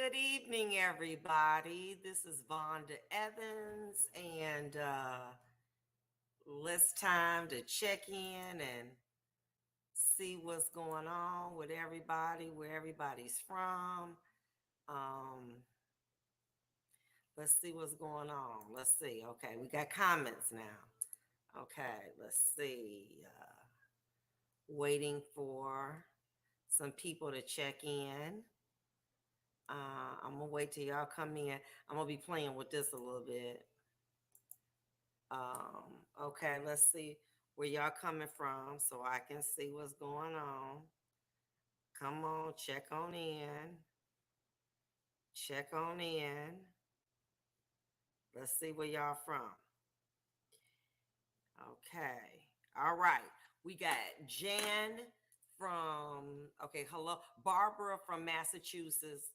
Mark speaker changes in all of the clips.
Speaker 1: Good evening, everybody. This is Vonda Evans, and it's time to check in and see what's going on with everybody, where everybody's from. Um, let's see what's going on. Let's see. Okay, we got comments now. Okay, let's see. Waiting for some people to check in. I'm gonna wait till y'all come in. I'm gonna be playing with this a little bit. Okay, let's see where y'all coming from so I can see what's going on. Come on, check on in. Check on in. Let's see where y'all from. Okay. All right. We got Jan hello. Barbara from Massachusetts.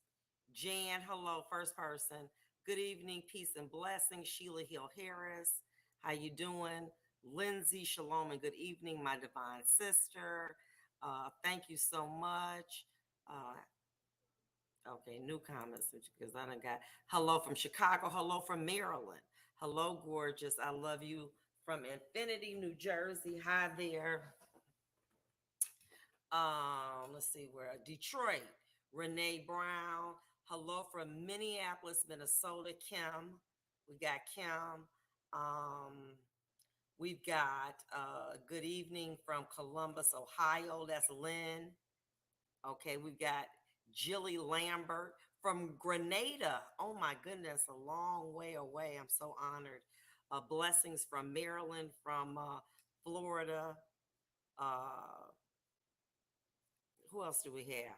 Speaker 1: Jan, hello, first person. Good evening, peace and blessings. Sheila Hill Harris, how you doing? Lindsay, shalom and good evening, my divine sister. Thank you so much. Okay, new comments because I done got hello from Chicago, hello from Maryland. Hello, gorgeous. I love you from Infinity, New Jersey. Hi there. Let's see where Detroit, Renee Brown. Hello from Minneapolis, Minnesota, Kim. We got Kim. Um, we've got good evening from Columbus, Ohio. That's Lynn. Okay, we've got Jilly Lambert from Grenada. Oh my goodness, a long way away. I'm so honored. Blessings from Maryland, from Florida. Uh, who else do we have?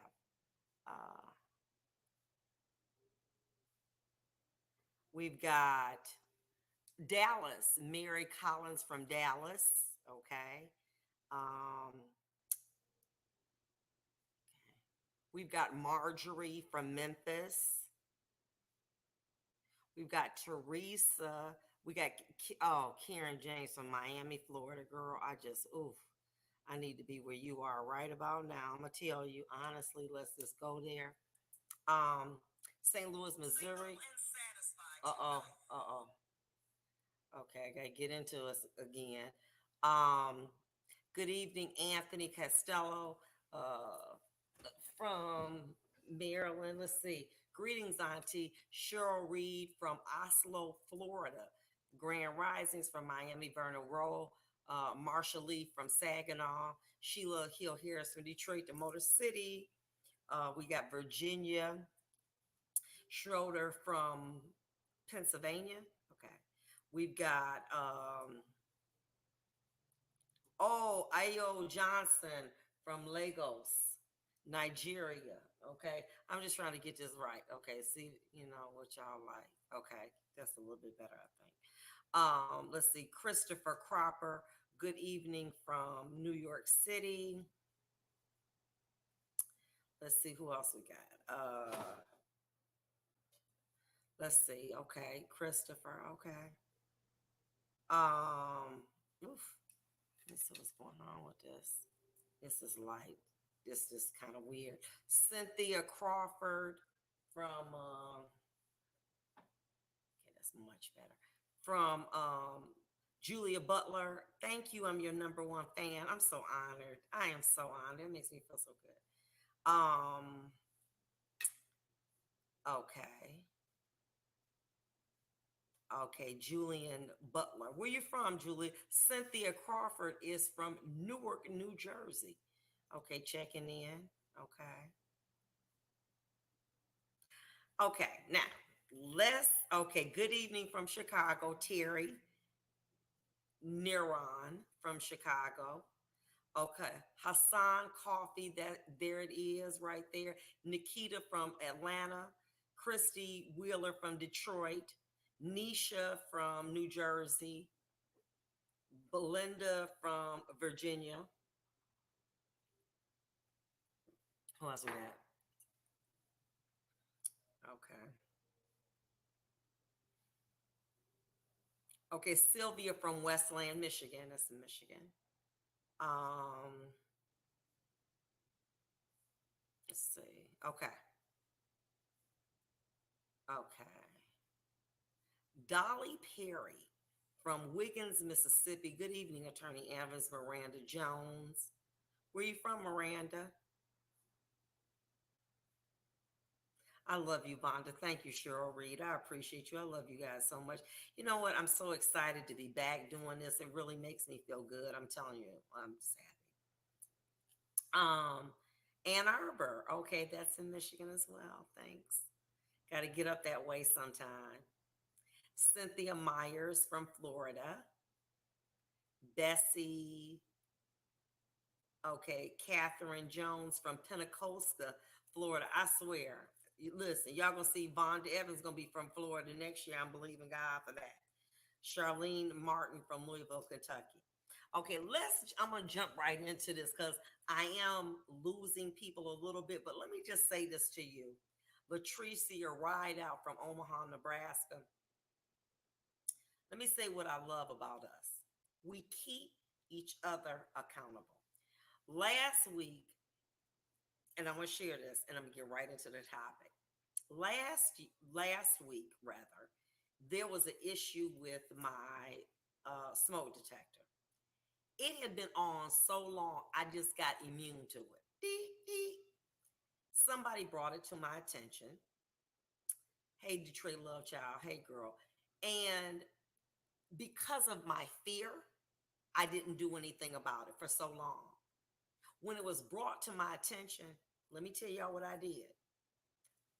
Speaker 1: We've got Dallas, Mary Collins from Dallas. Okay. Um, we've got Marjorie from Memphis. We've got Teresa. We got Karen James from Miami, Florida. Girl, I need to be where you are right about now. I'm gonna tell you honestly. Let's just go there. Um, St. Louis, Missouri. Uh oh. Okay, I gotta get into us again. Um, good evening, Anthony Costello from Maryland. Let's see. Greetings, Auntie Cheryl Reed from Oslo, Florida. Grand Risings from Miami, Verna Roll. Marsha Lee from Saginaw. Sheila Hill Harris from Detroit to Motor City. We got Virginia Schroeder from Pennsylvania. Okay. We've got Ayo Johnson from Lagos, Nigeria. Okay. I'm just trying to get this right. Okay. See, what y'all like. Okay. That's a little bit better, I think. Let's see. Christopher Cropper. Good evening from New York City. Let's see who else we got. Let's see. Okay. Christopher. Okay. Oof. Let me see what's going on with this. This is light. This is kind of weird. Cynthia Crawford from okay, that's much better. From Julia Butler. Thank you. I'm your number one fan. I'm so honored. I am so honored. It makes me feel so good. Okay. Okay, Julian Butler. Where you from, Julie? Cynthia Crawford is from Newark, New Jersey. Okay, checking in. Okay. Okay, now good evening from Chicago, Terry Neron from Chicago. Okay, Hassan Coffee, there it is right there. Nikita from Atlanta, Christy Wheeler from Detroit, Nisha from New Jersey, Belinda from Virginia. Who else we got? Okay. Okay, Sylvia from Westland, Michigan. That's in Michigan. Um, let's see. Okay. Okay. Dolly Perry from Wiggins, Mississippi. Good evening, Attorney Evans, Miranda Jones. Where you from, Miranda? I love you, Vonda. Thank you, Cheryl Reed. I appreciate you. I love you guys so much. You know what? I'm so excited to be back doing this. It really makes me feel good. I'm telling you, I'm just happy. Ann Arbor. Okay, that's in Michigan as well. Thanks. Got to get up that way sometime. Cynthia Myers from Florida. Bessie. Okay, Catherine Jones from Pensacola, Florida. I swear. Listen, y'all gonna see Vonda Evans gonna be from Florida next year. I'm believing God for that. Charlene Martin from Louisville, Kentucky. Okay, I'm gonna jump right into this because I am losing people a little bit, but let me just say this to you. Latricia Ride Out from Omaha, Nebraska. Let me say what I love about us. We keep each other accountable. Last week, and I'm gonna share this and I'm gonna get right into the topic. Last week rather, there was an issue with my smoke detector. It had been on so long, I just got immune to it. Dee, dee. Somebody brought it to my attention. Hey, Detroit Love Child. Hey, girl. And because of my fear, I didn't do anything about it for so long. When it was brought to my attention, let me tell y'all what I did.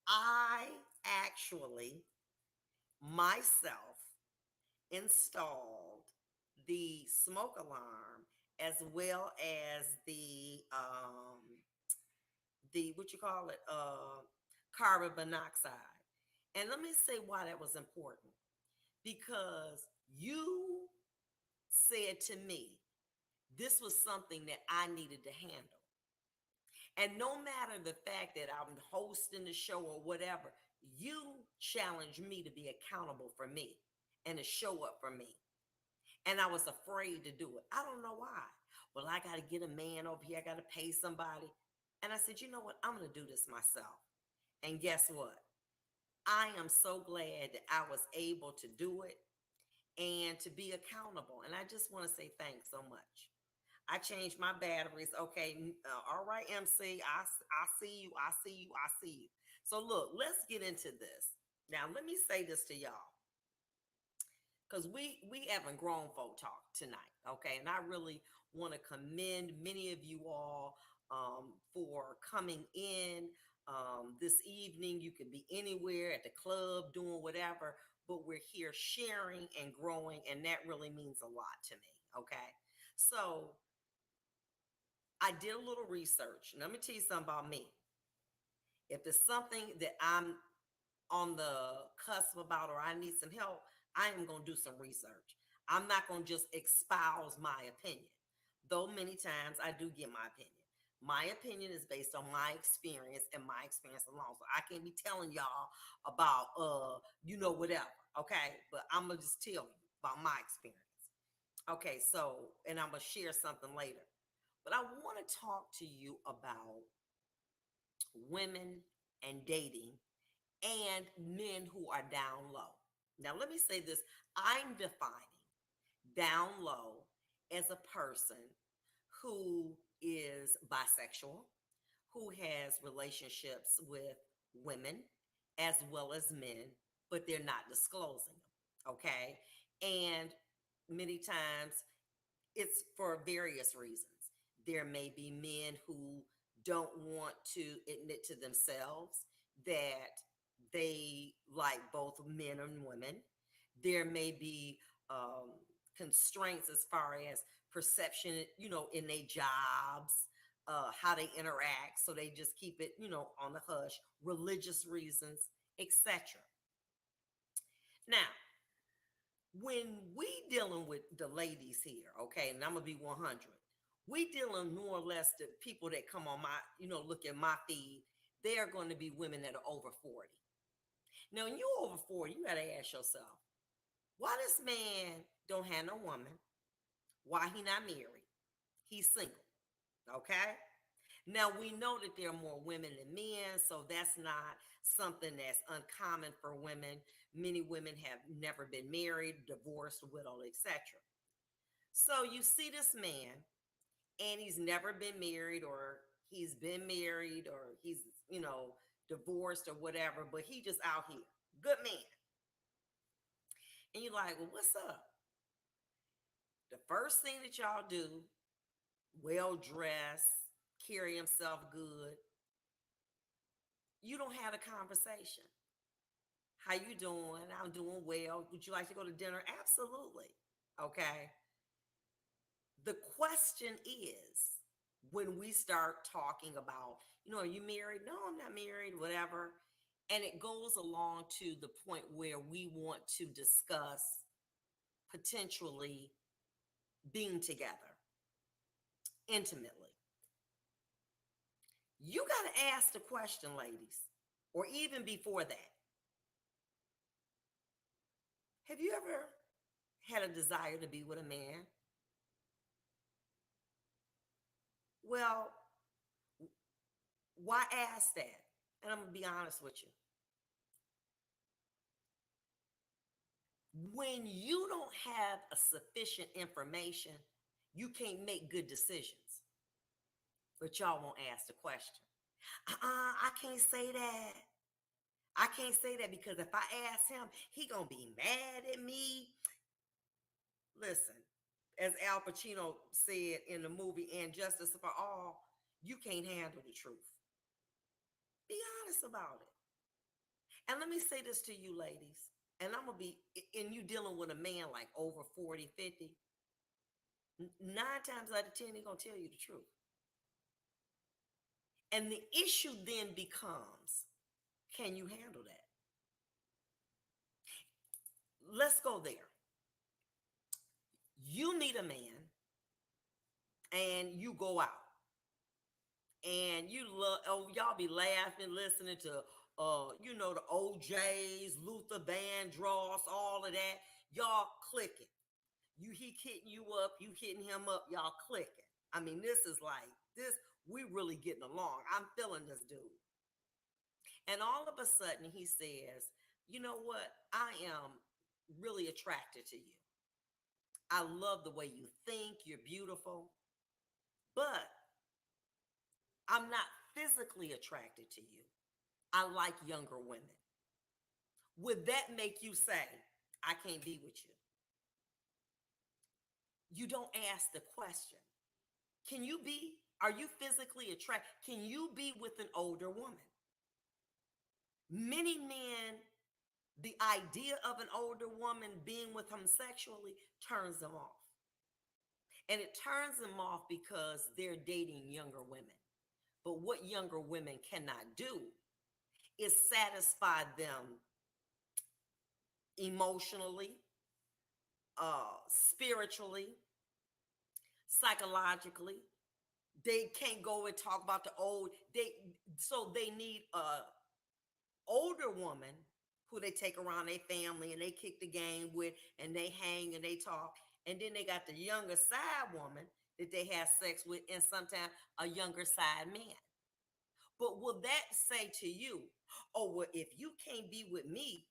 Speaker 1: I actually myself installed the smoke alarm as well as the what you call it carbon monoxide. And let me say why that was important, because you said to me this was something that I needed to handle. And no matter the fact that I'm hosting the show or whatever, you challenged me to be accountable for me and to show up for me. And I was afraid to do it. I don't know why. Well, I got to get a man over here. I got to pay somebody. And I said, you know what? I'm going to do this myself. And guess what? I am so glad that I was able to do it and to be accountable. And I just want to say thanks so much. I changed my batteries. Okay. All right, MC. I see you. I see you. I see you. So, look, let's get into this. Now, let me say this to y'all because we having grown folk talk tonight, okay? And I really want to commend many of you all for coming in this evening. You could be anywhere at the club doing whatever, but we're here sharing and growing, and that really means a lot to me, okay? So I did a little research, and let me tell you something about me. If it's something that I'm on the cusp about or I need some help, I am going to do some research. I'm not going to just espouse my opinion, though many times I do get my opinion. My opinion is based on my experience and my experience alone. So I can't be telling y'all about, whatever, okay? But I'm going to just tell you about my experience. Okay, so, and I'm going to share something later. But I want to talk to you about women and dating and men who are down low. Now, let me say this. I'm defining down low as a person who is bisexual, who has relationships with women as well as men, but they're not disclosing them. Okay. And many times it's for various reasons. There may be men who don't want to admit to themselves that they like both men and women. There may be constraints as far as perception, in their jobs, how they interact. So they just keep it, on the hush, religious reasons, etc. Now, when we dealing with the ladies here, okay, and I'm gonna be 100, we dealing more or less the people that come on my, look at my feed. They are going to be women that are over 40. Now, when you're over 40, you gotta ask yourself, why this man don't have no woman? Why he not married? He's single, okay? Now we know that there are more women than men, so that's not something that's uncommon for women. Many women have never been married, divorced, widowed, etc. So you see this man, and he's never been married, or he's been married, or he's, you know, divorced or whatever, but he just out here. Good man. And you're like, well, what's up? The first thing that y'all do, well dressed, carry himself good, you don't have a conversation. How you doing? I'm doing well. Would you like to go to dinner? Absolutely. Okay. The question is, when we start talking about, are you married? No, I'm not married, whatever. And it goes along to the point where we want to discuss potentially being together intimately. You got to ask the question, ladies, or even before that, have you ever had a desire to be with a man? Well, why ask that? And I'm going to be honest with you. When you don't have a sufficient information, you can't make good decisions. But y'all won't ask the question. I can't say that. I can't say that because if I ask him, he gonna be mad at me. Listen, as Al Pacino said in the movie And Justice for All, you can't handle the truth. Be honest about it. And let me say this to you, ladies. And I'm gonna be, and you dealing with a man like over 40, 50, 9 times out of 10, he's gonna tell you the truth. And the issue then becomes, can you handle that? Let's go there. You meet a man and you go out and you love, oh, y'all be laughing, listening to the OJs, Luther Vandross, all of that. Y'all clicking. He hitting you up, you hitting him up, y'all clicking. I mean, this is like this, we really getting along. I'm feeling this dude. And all of a sudden he says, you know what? I am really attracted to you. I love the way you think, you're beautiful, but I'm not physically attracted to you. I like younger women. Would that make you say, I can't be with you? You don't ask the question. Are you physically attracted? Can you be with an older woman? Many men, the idea of an older woman being with him sexually turns them off. And it turns them off because they're dating younger women. But what younger women cannot do is satisfy them emotionally, spiritually, psychologically. They can't go and talk about the old. So they need a older woman who they take around their family and they kick the game with and they hang and they talk. And then they got the younger side woman that they have sex with, and sometimes a younger side man. But will that say to you, oh, well, if you can't be with me,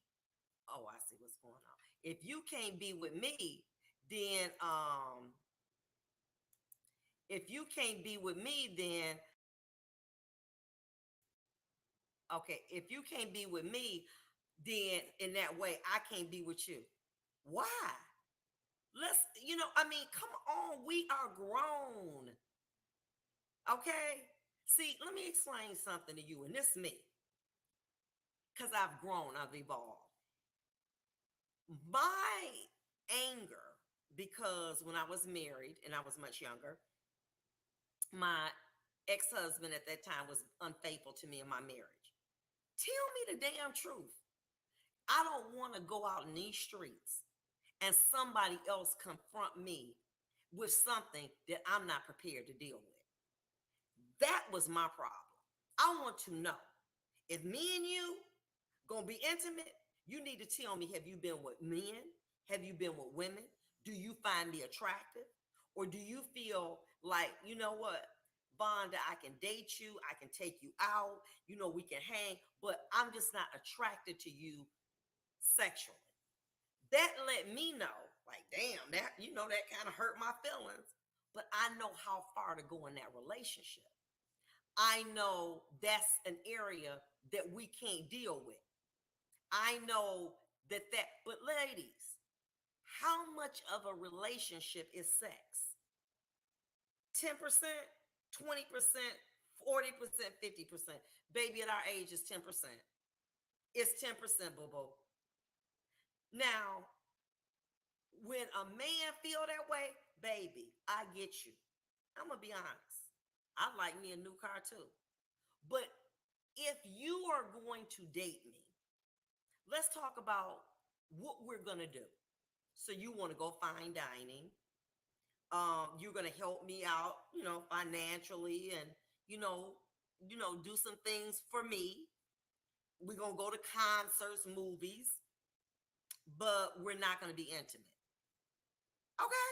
Speaker 1: oh, I see what's going on. If you can't be with me, then if you can't be with me, then okay, if you can't be with me, then in that way, I can't be with you. Why? I mean, come on, we are grown. Okay? See, let me explain something to you, and this me, because I've grown, I've evolved. My anger, because when I was married and I was much younger, my ex-husband at that time was unfaithful to me in my marriage. Tell me the damn truth. I don't want to go out in these streets and somebody else confront me with something that I'm not prepared to deal with. That was my problem. I want to know if me and you gonna be intimate, you need to tell me, have you been with men? Have you been with women? Do you find me attractive? Or do you feel like, you know what? Vonda, I can date you, I can take you out, we can hang, but I'm just not attracted to you sexually. That let me know, like, damn, that kind of hurt my feelings. But I know how far to go in that relationship. I know that's an area that we can't deal with. I know but ladies, how much of a relationship is sex? 10%, 20%, 40%, 50%. Baby, at our age is 10%. It's 10%, boo boo. Now, when a man feel that way, baby, I get you. I'm gonna be honest. I like me a new car too. But if you are going to date me, let's talk about what we're gonna do. So you want to go fine dining. You're gonna help me out, financially, and do some things for me. We're gonna go to concerts, movies, but we're not gonna be intimate. Okay?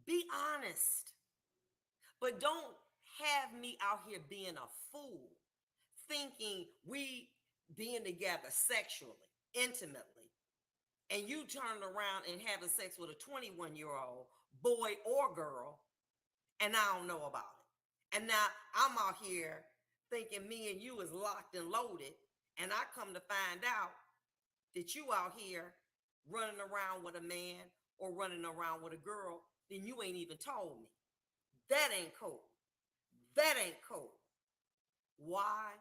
Speaker 1: Be honest. But don't have me out here being a fool, thinking we being together sexually, intimately, and you turning around and having sex with a 21-year-old boy or girl, and I don't know about it. And now I'm out here thinking me and you is locked and loaded, and I come to find out that you out here running around with a man or running around with a girl, then you ain't even told me. That ain't cool. That ain't cool. Why?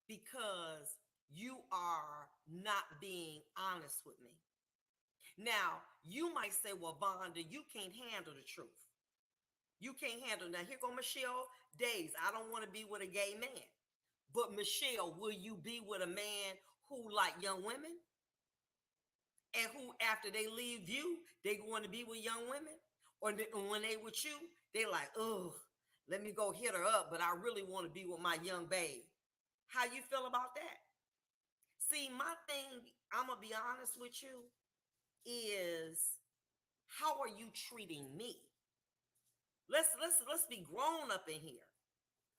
Speaker 1: Because you are not being honest with me. Now, you might say, well, Vonda, you can't handle the truth. You can't handle. Now, here go Michelle Days. I don't want to be with a gay man. But Michelle, will you be with a man who like young women? And who, after they leave you, they going to be with young women? Or when they with you, they like, oh, let me go hit her up, but I really want to be with my young babe. How you feel about that? See, my thing, I'm going to be honest with you, is how are you treating me? Let's be grown up in here.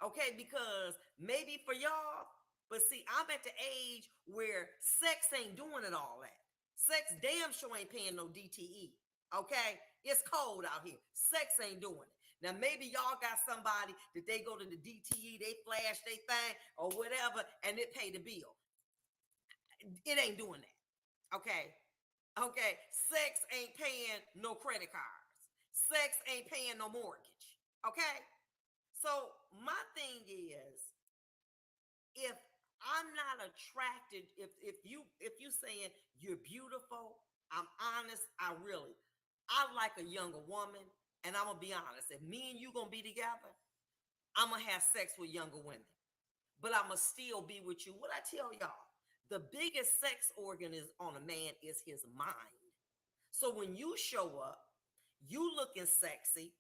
Speaker 1: Okay, because maybe for y'all, but see, I'm at the age where sex ain't doing it all that. Sex damn sure ain't paying no DTE. Okay, it's cold out here. Sex ain't doing it. Now maybe y'all got somebody that they go to the DTE, they flash they thing or whatever, and it pay the bill. It ain't doing that. Okay, okay. Sex ain't paying no credit cards. Sex ain't paying no mortgage. Okay. So my thing is, if I'm not attracted, if you saying you're beautiful, I'm honest, I like a younger woman, and I'm gonna be honest. If me and you gonna be together, I'm gonna have sex with younger women, but I'm gonna still be with you. What I tell y'all, the biggest sex organ is on a man is his mind. So when you show up, you looking sexy,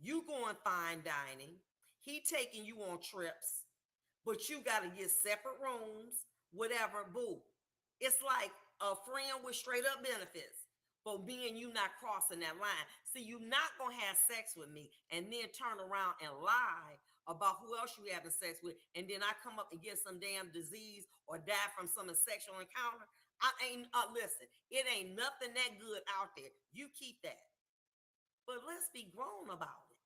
Speaker 1: you going fine dining, he taking you on trips, but you got to get separate rooms, whatever, boo. It's like a friend with straight up benefits. But me and you not crossing that line. See, you not going to have sex with me and then turn around and lie about who else you having sex with. And then I come up and get some damn disease or die from some sexual encounter. Listen, it ain't nothing that good out there. You keep that. But let's be grown about it.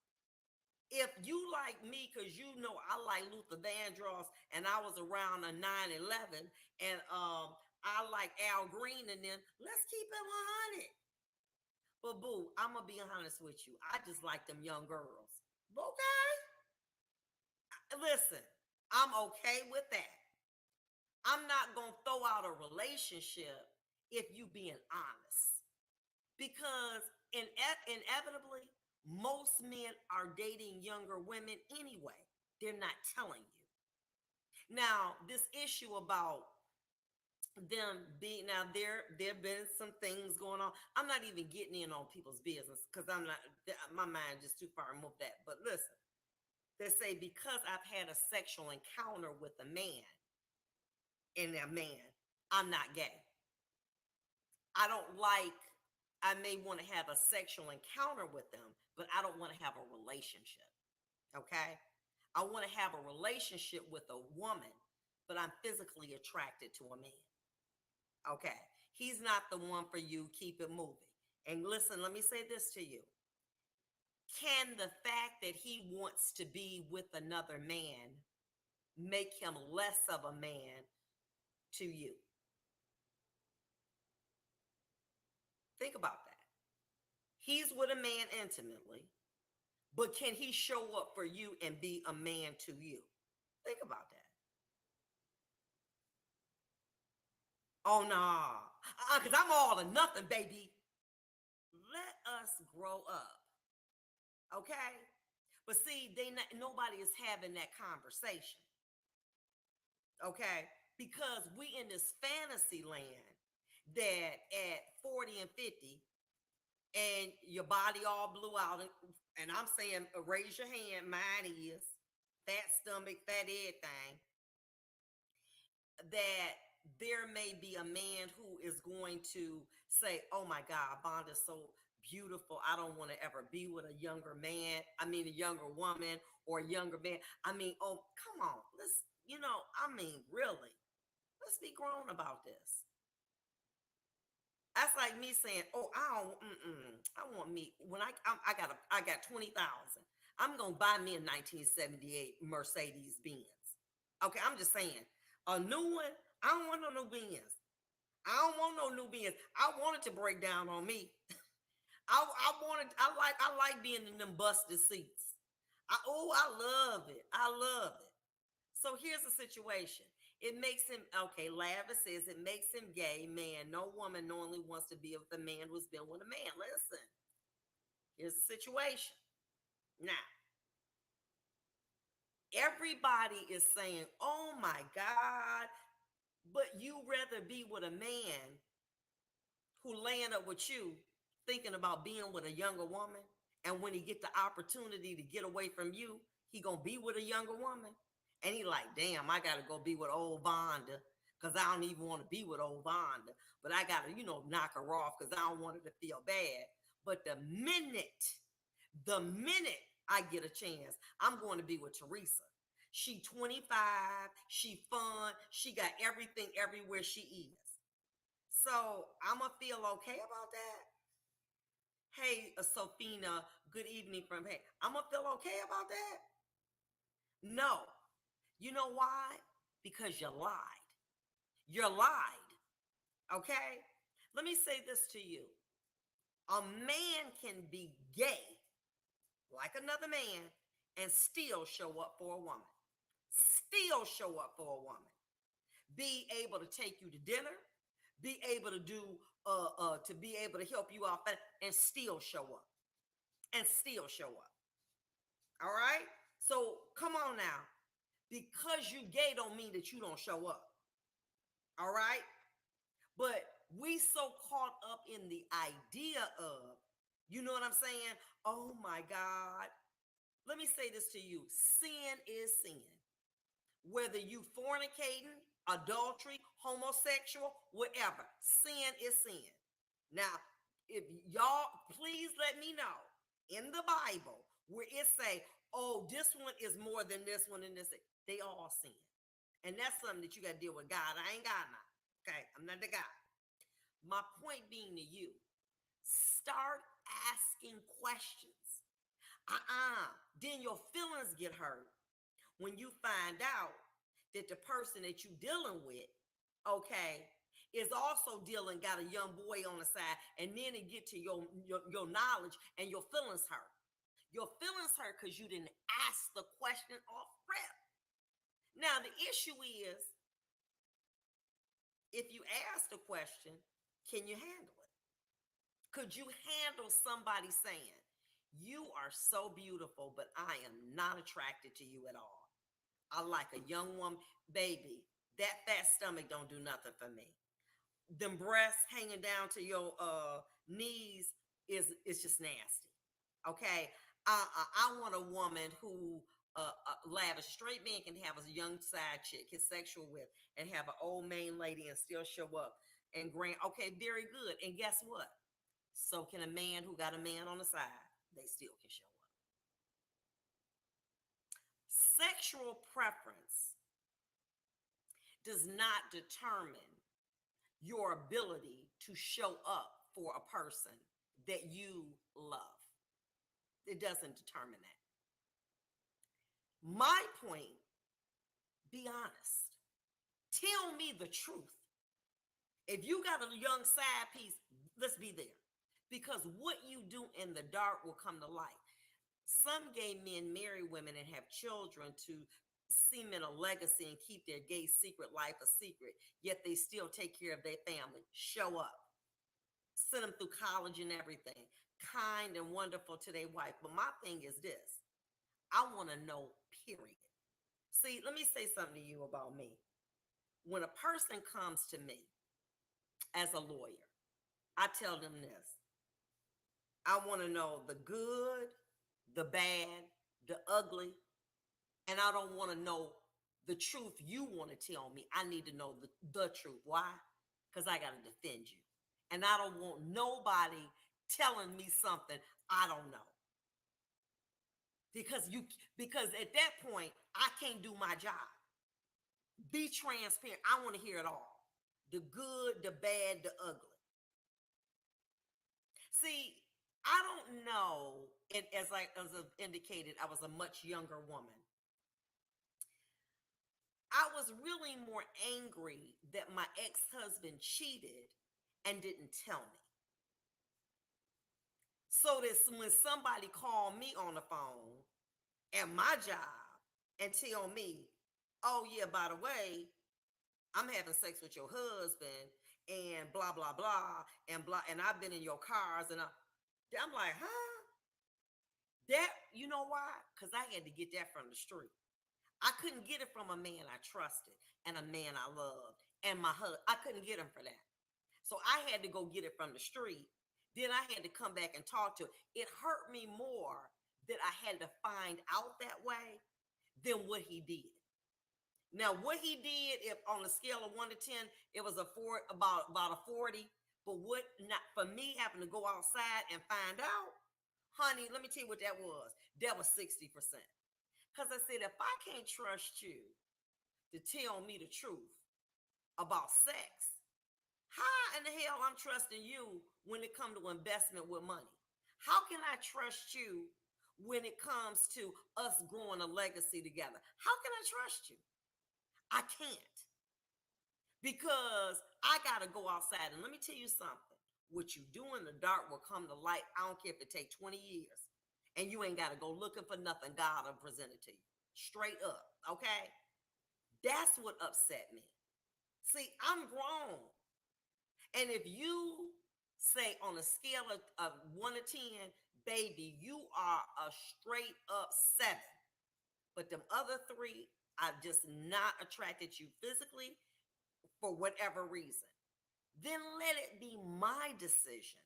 Speaker 1: If you like me, because I like Luther Vandross, and I was around a 9/11, and I like Al Green, and then let's keep it 100. But boo, I'm gonna be honest with you. I just like them young girls. Okay, listen, I'm okay with that. I'm not gonna throw out a relationship if you being honest, because inevitably most men are dating younger women anyway. They're not telling you. Now, this issue about them being, now there been some things going on. I'm not even getting in on people's business because I'm not, my mind just too far removed that. But listen, they say because I've had a sexual encounter with a man and a man, I'm not gay. I don't like I may want to have a sexual encounter with them, but I don't want to have a relationship. Okay. I want to have a relationship with a woman, but I'm physically attracted to a man. Okay. He's not the one for you. Keep it moving. And listen, let me say this to you. Can the fact that he wants to be with another man make him less of a man to you? Think about that. He's with a man intimately, but can he show up for you and be a man to you? Think about that. Oh no, because I'm all or nothing, baby. Let us grow up, okay? But see, nobody is having that conversation, okay? Because we in this fantasy land that at 40 and 50, and your body all blew out, and I'm saying, raise your hand. Mine is fat stomach, fat everything. That there may be a man who is going to say, oh my God, Bond is so beautiful. I don't want to ever be with a younger man. I mean, a younger woman or a younger man. I mean, oh, come on. Really, let's be grown about this. That's like me saying, oh, I want me when I got 20,000. I'm gonna buy me a 1978 Mercedes Benz. Okay, I'm just saying, a new one. I don't want no new Benz. I don't want no new Benz. I want it to break down on me. I like being in them busted seats. I love it. I love it. So here's the situation. It makes him okay. Lavis says it makes him gay. Man, no woman normally wants to be with a man who's been with a man. Listen, here's the situation. Now, everybody is saying, "Oh my God," but you rather be with a man who laying up with you, thinking about being with a younger woman, and when he get the opportunity to get away from you, he gonna be with a younger woman, and he like, damn, I gotta go be with old Vonda because I don't even want to be with old Vonda, but I gotta, knock her off because I don't want her to feel bad. But the minute I get a chance, I'm going to be with Teresa. She 25, she fun, she got everything everywhere she is. So I'm gonna feel okay about that. Hey, Sophina, good evening from hey. I'm gonna feel okay about that? No. You know why? Because you lied. You lied. Okay? Let me say this to you. A man can be gay like another man and still show up for a woman. Still show up for a woman. Be able to take you to dinner, be able to to be able to help you out and still show up. And still show up. All right? So come on now. Because you gay don't mean that you don't show up. All right? But we so caught up in the idea of, you know what I'm saying? Oh my God. Let me say this to you. Sin is sin. Whether you fornicating, adultery, homosexual, whatever, sin is sin. Now, if y'all please let me know in the Bible where it say, oh, this one is more than this one and this, they all sin. And that's something that you got to deal with God. I ain't God now. Okay, I'm not the God. My point being to you, start asking questions. Then your feelings get hurt when you find out that the person that you dealing with, okay, is also got a young boy on the side, and then it get to your knowledge and your feelings hurt. Your feelings hurt because you didn't ask the question off rep. Now the issue is, if you ask the question, can you handle it? Could you handle somebody saying, you are so beautiful, but I am not attracted to you at all? I like a young woman, baby. That fat stomach don't do nothing for me. Them breasts hanging down to your knees is just nasty. Okay, I want a woman who lavish. Straight man can have a young side chick, his sexual with, and have an old main lady and still show up and grant. Okay, very good. And guess what? So can a man who got a man on the side. They still can show up. Sexual preference does not determine your ability to show up for a person that you love. It doesn't determine that. My point, be honest. Tell me the truth. If you got a young side piece, let's be there. Because what you do in the dark will come to light. Some gay men marry women and have children to cement a legacy and keep their gay secret life a secret, yet they still take care of their family. Show up. Send them through college and everything. Kind and wonderful to their wife. But my thing is this. I want to know, period. See, let me say something to you about me. When a person comes to me as a lawyer, I tell them this. I want to know the good, the bad, the ugly, and I don't want to know the truth you want to tell me. I need to know the truth. Why? Because I got to defend you. And I don't want nobody telling me something I don't know. Because at that point, I can't do my job. Be transparent. I want to hear it all. The good, the bad, the ugly. See, I don't know. And as I indicated, I was a much younger woman. I was really more angry that my ex-husband cheated and didn't tell me. So that when somebody called me on the phone at my job and tell me, oh yeah, by the way, I'm having sex with your husband and blah, blah, blah, and I've been in your cars, and I'm like, huh? That, you know why? Because I had to get that from the street. I couldn't get it from a man I trusted and a man I loved and my husband. I couldn't get him for that. So I had to go get it from the street. Then I had to come back and talk to it. It hurt me more that I had to find out that way than what he did. Now, what he did, if on a scale of 1 to 10, it was about a 40. But what not for me having to go outside and find out, honey, let me tell you what that was. That was 60%. Because I said, if I can't trust you to tell me the truth about sex, how in the hell I'm trusting you when it comes to investment with money? How can I trust you when it comes to us growing a legacy together? How can I trust you? I can't. Because I got to go outside. And let me tell you something. What you do in the dark will come to light. I don't care if it takes 20 years. And you ain't got to go looking for nothing. God will present it to you. Straight up. Okay? That's what upset me. See, I'm grown. And if you say on a scale of 1 to 10, baby, you are a straight up 7. But them other 3, I've just not attracted you physically for whatever reason. Then let it be my decision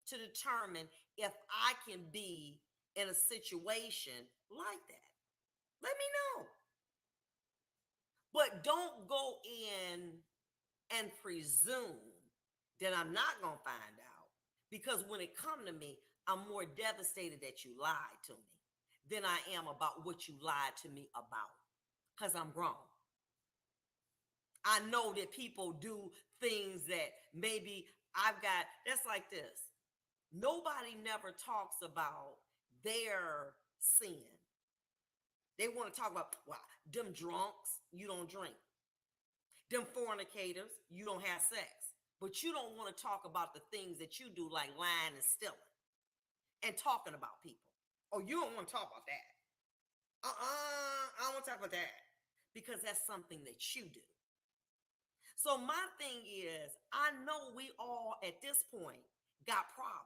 Speaker 1: to determine if I can be in a situation like that. Let me know. But don't go in and presume that I'm not going to find out. Because when it come to me, I'm more devastated that you lied to me than I am about what you lied to me about. Because I'm grown. I know that people do things that maybe that's like this. Nobody never talks about their sin. They want to talk about, well, them drunks, you don't drink. Them fornicators, you don't have sex. But you don't want to talk about the things that you do, like lying and stealing and talking about people. Oh, you don't want to talk about that. I don't want to talk about that. Because that's something that you do. So my thing is, I know we all at this point got problems.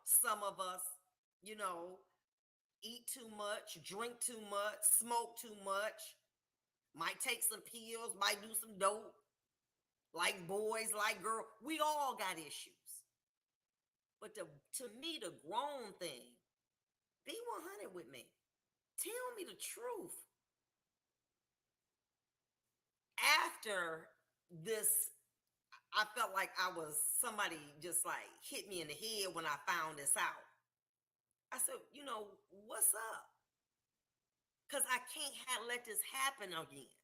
Speaker 1: Some of us, eat too much, drink too much, smoke too much, might take some pills, might do some dope, like boys, like girls. We all got issues. But to me, the grown thing, be 100 with me. Tell me the truth. After this, I felt like I was somebody just like hit me in the head when I found this out. I said, what's up? Because I can't let this happen again.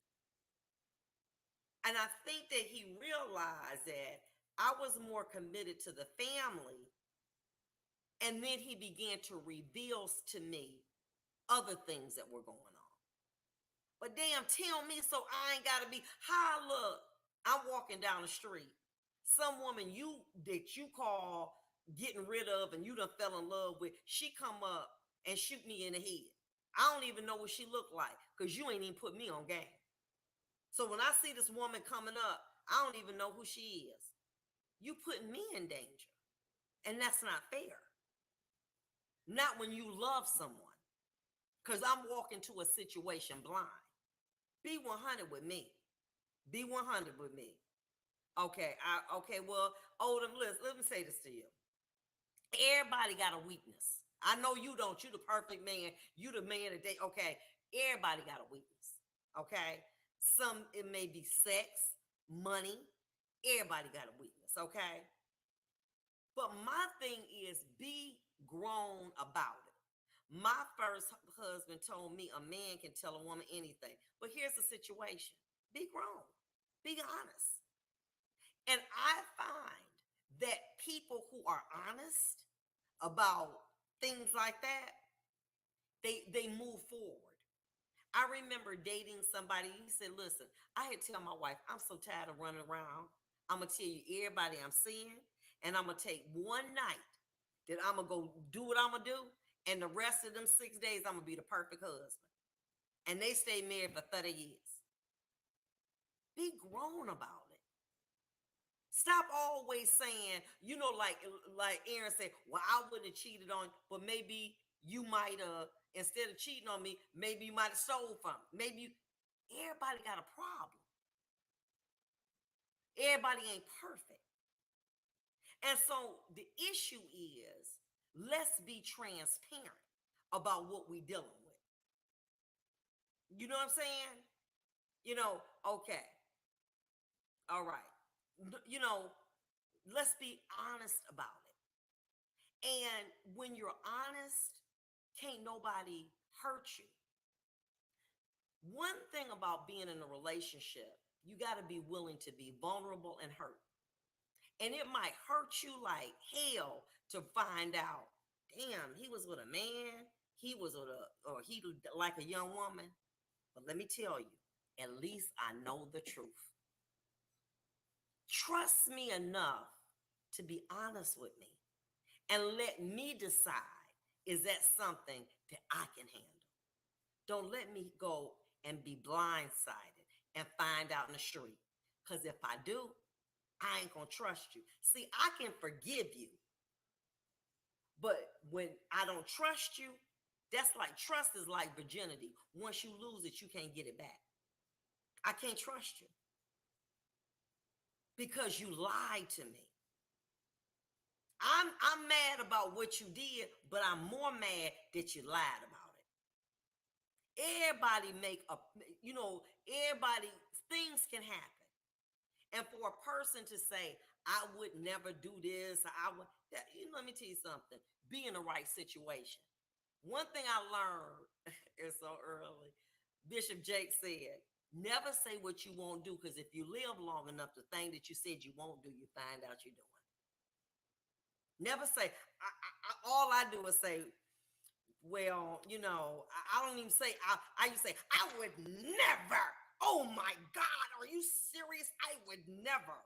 Speaker 1: And I think that he realized that I was more committed to the family. And then he began to reveal to me other things that were going on. But damn, tell me so I ain't got to be, hi, look, I'm walking down the street. Some woman that you call getting rid of and you done fell in love with, she come up and shoot me in the head. I don't even know what she looked like because you ain't even put me on game. So when I see this woman coming up, I don't even know who she is. You putting me in danger. And that's not fair. Not when you love someone. Because I'm walking to a situation blind. Be 100 with me. Be 100 with me. Okay, well, Odom, let me say this to you. Everybody got a weakness. I know you don't. You the perfect man. You the man that they, okay. Everybody got a weakness. Okay. Some, it may be sex, money. Everybody got a weakness. Okay. But my thing is be grown about it. My first husband told me a man can tell a woman anything. But here's the situation. Be grown. Be honest. And I find that people who are honest about things like that, they move forward. I remember dating somebody. He said, listen, I had to tell my wife, I'm so tired of running around. I'm going to tell you everybody I'm seeing, and I'm going to take one night that I'm going to go do what I'm going to do, and the rest of them 6 days, I'm going to be the perfect husband. And they stayed married for 30 years. Be grown about it. Stop always saying, like Aaron said, well, I wouldn't have cheated on, but maybe you might have, instead of cheating on me, maybe you might have stole from me. Everybody got a problem. Everybody ain't perfect. And so the issue is, let's be transparent about what we're dealing with. You know what I'm saying? Okay. All right. Let's be honest about it. And when you're honest, can't nobody hurt you. One thing about being in a relationship, you got to be willing to be vulnerable and hurt. And it might hurt you like hell to find out, damn, he was with a man, he was with or he like a young woman. But let me tell you, at least I know the truth. Trust me enough to be honest with me and let me decide, is that something that I can handle? Don't let me go and be blindsided and find out in the street. Because if I do, I ain't going to trust you. See, I can forgive you. But when I don't trust you, that's like, trust is like virginity. Once you lose it, you can't get it back. I can't trust you because you lied to me. I'm mad about what you did, but I'm more mad that you lied about it. Everybody everybody, things can happen. And for a person to say, I would never do this, let me tell you something, be in the right situation. One thing I learned is so early, Bishop Jake said, never say what you won't do, because if you live long enough, the thing that you said you won't do, you find out you're doing. Never say, all I do is say, well, I don't even say, I used to say, I would never. Oh my God, are you serious? I would never.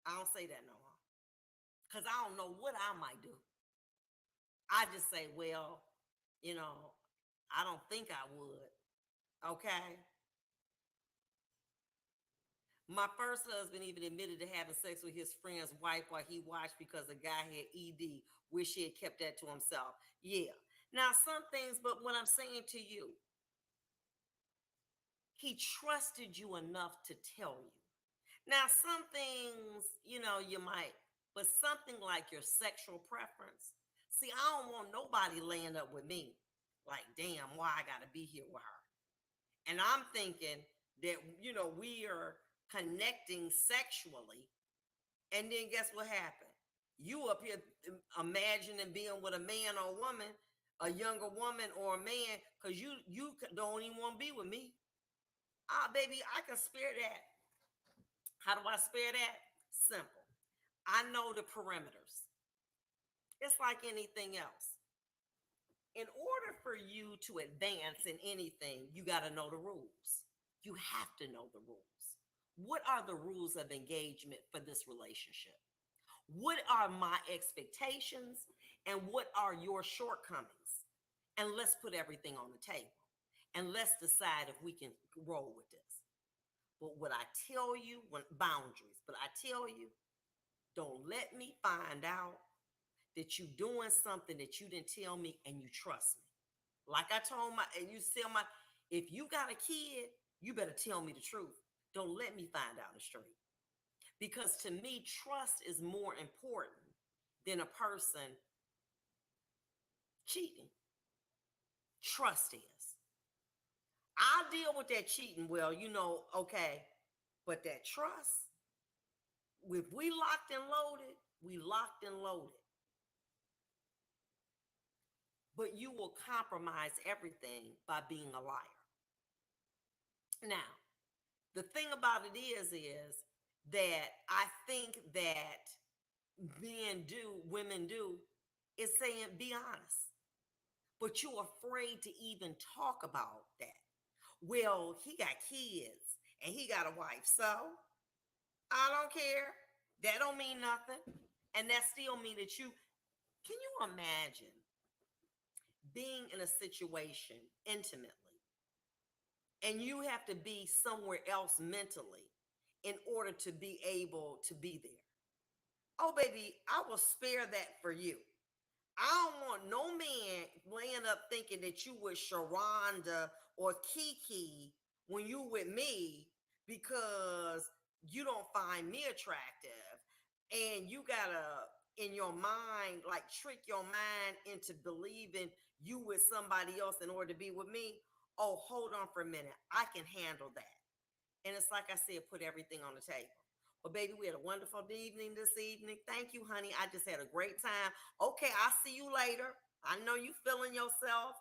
Speaker 1: I don't say that no more because I don't know what I might do. I just say, well, I don't think I would. Okay. My first husband even admitted to having sex with his friend's wife while he watched because the guy had ED. Wish he had kept that to himself. Yeah. Now, some things, but what I'm saying to you, he trusted you enough to tell you. Now, some things, you might, but something like your sexual preference. See, I don't want nobody laying up with me. Like, damn, why I got to be here with her? And I'm thinking that, we are connecting sexually, and then guess what happened? You up here imagining being with a man or woman, a younger woman or a man, because you don't even want to be with me. Ah, baby, I can spare that. How do I spare that? Simple. I know the perimeters. It's like anything else. In order for you to advance in anything, you got to know the rules. You have to know the rules. What are the rules of engagement for this relationship? What are my expectations and what are your shortcomings? And let's put everything on the table and let's decide if we can roll with this. But what I tell you, when boundaries, but I tell you, don't let me find out that you doing something that you didn't tell me and you trust me. Like I told my, and you tell my, if you got a kid, you better tell me the truth. Don't let me find out the street. Because to me, trust is more important than a person cheating. Trust is. I'll deal with that cheating. Well, okay. But that trust, if we locked and loaded, we locked and loaded. But you will compromise everything by being a liar. Now, the thing about it is that I think that women do, is saying, be honest. But you're afraid to even talk about that. Well, he got kids and he got a wife, so I don't care. That don't mean nothing. And that still mean that can you imagine being in a situation intimately and you have to be somewhere else mentally in order to be able to be there? Oh, baby, I will spare that for you. I don't want no man laying up thinking that you with Sharonda or Kiki when you with me because you don't find me attractive and you gotta in your mind like trick your mind into believing you with somebody else in order to be with me. Oh, hold on for a minute. I can handle that. And it's like I said, put everything on the table. Well, baby, we had a wonderful evening this evening. Thank you, honey. I just had a great time. Okay, I'll see you later. I know you feeling yourself.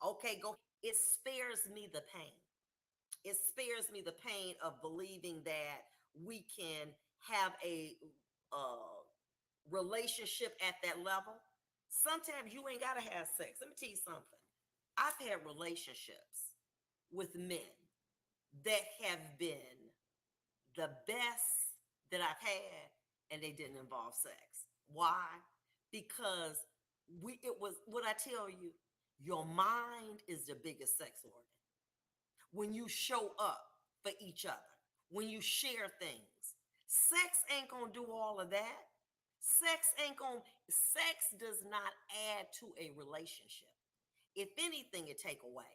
Speaker 1: Okay, go. It spares me the pain. It spares me the pain of believing that we can have a relationship at that level. Sometimes you ain't got to have sex. Let me tell you something. I've had relationships with men that have been the best that I've had, and they didn't involve sex. Why? Because it was what I tell you, your mind is the biggest sex organ. When you show up for each other, when you share things, sex ain't gonna do all of that. Sex does not add to a relationship. If anything, it take away.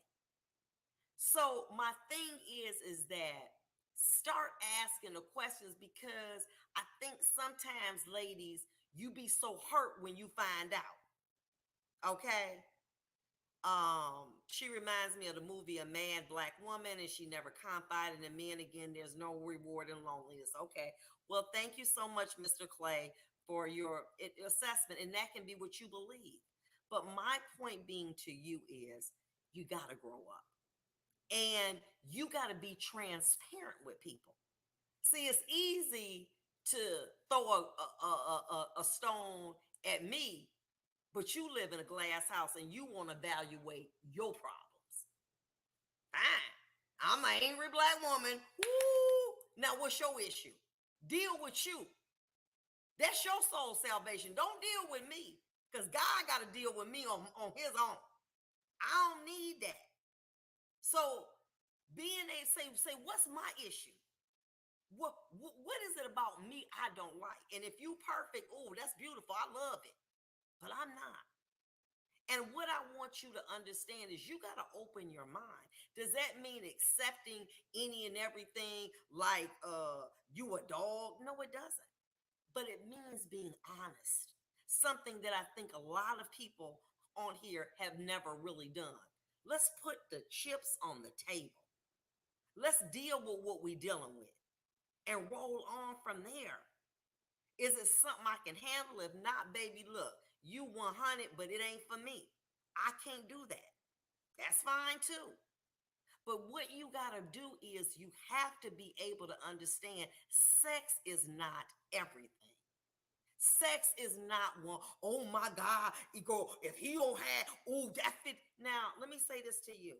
Speaker 1: So my thing is that start asking the questions because I think sometimes, ladies, you be so hurt when you find out. Okay. She reminds me of the movie A Mad Black Woman, and she never confided in men again. There's no reward in loneliness. Okay. Well, thank you so much, Mr. Clay, for your assessment, and that can be what you believe. But my point being to you is you got to grow up. And you got to be transparent with people. See, it's easy to throw a stone at me, but you live in a glass house and you want to evaluate your problems. Fine. I'm an angry black woman. Woo! Now, what's your issue? Deal with you. That's your soul salvation. Don't deal with me because God got to deal with me on his own. I don't need that. So being a say, what's my issue? What is it about me I don't like? And if you perfect, oh, that's beautiful. I love it. But I'm not. And what I want you to understand is you got to open your mind. Does that mean accepting any and everything like you a dog? No, it doesn't. But it means being honest. Something that I think a lot of people on here have never really done. Let's put the chips on the table. Let's deal with what we're dealing with and roll on from there. Is it something I can handle? If not, baby, look, you 100, but it ain't for me. I can't do that. That's fine too. But what you got to do is you have to be able to understand sex is not everything. Sex is not one, oh my God, you go, if he don't have, oh, that fit. Now, let me say this to you.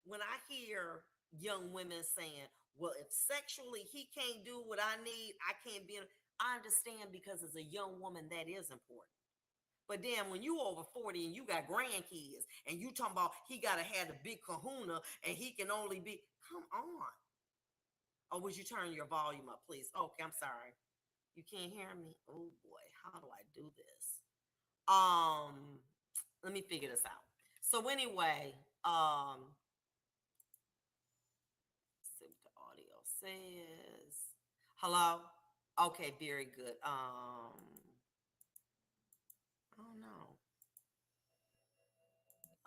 Speaker 1: When I hear young women saying, well, if sexually he can't do what I need, I can't be, I understand because as a young woman, that is important. But then when you over 40 and you got grandkids and you talking about he gotta have the big kahuna and he can only be, come on. Or would you turn your volume up, please? Okay, I'm sorry. You can't hear me? Oh boy, how do I do this? Um, Let me figure this out. So anyway, see what the audio says. Hello? Okay, very good. I don't know.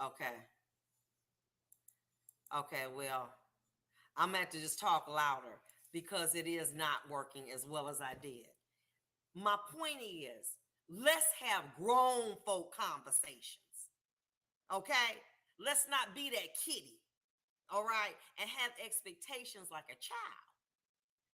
Speaker 1: Okay. Okay, well, I'm gonna have to just talk louder because it is not working as well as I did. My point is, let's have grown folk conversations. Okay? Let's not be that kitty. All right? And have expectations like a child.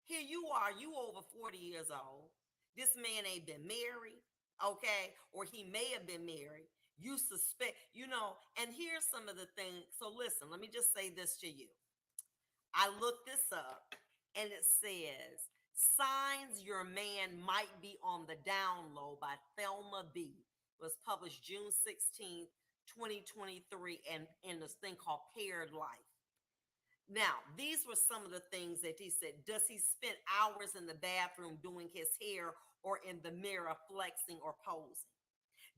Speaker 1: Here you are, you over 40 years old. This man ain't been married, okay? Or he may have been married. You suspect, and here's some of the things. So listen, let me just say this to you. I looked this up and it says Signs Your Man Might Be on the Down Low by Thelma B. It was published June 16th, 2023, and in this thing called Paired Life. Now, these were some of the things that he said. Does he spend hours in the bathroom doing his hair or in the mirror flexing or posing?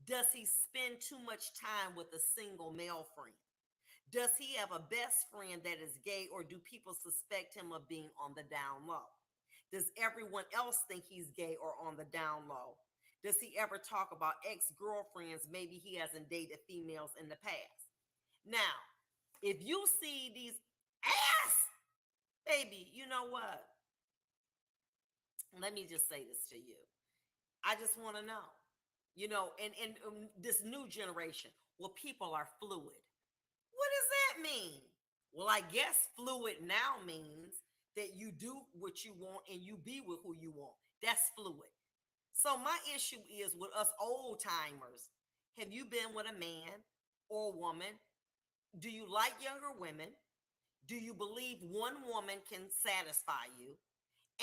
Speaker 1: Does he spend too much time with a single male friend? Does he have a best friend that is gay, or do people suspect him of being on the down low? Does everyone else think he's gay or on the down low? Does he ever talk about ex-girlfriends? Maybe he hasn't dated females in the past. Now, if you see these ass, baby, you know what? Let me just say this to you. I just want to know, this new generation, well, people are fluid. What does that mean? Well, I guess fluid now means that you do what you want and you be with who you want. That's fluid. So my issue is with us old timers. Have you been with a man or a woman? Do you like younger women? Do you believe one woman can satisfy you?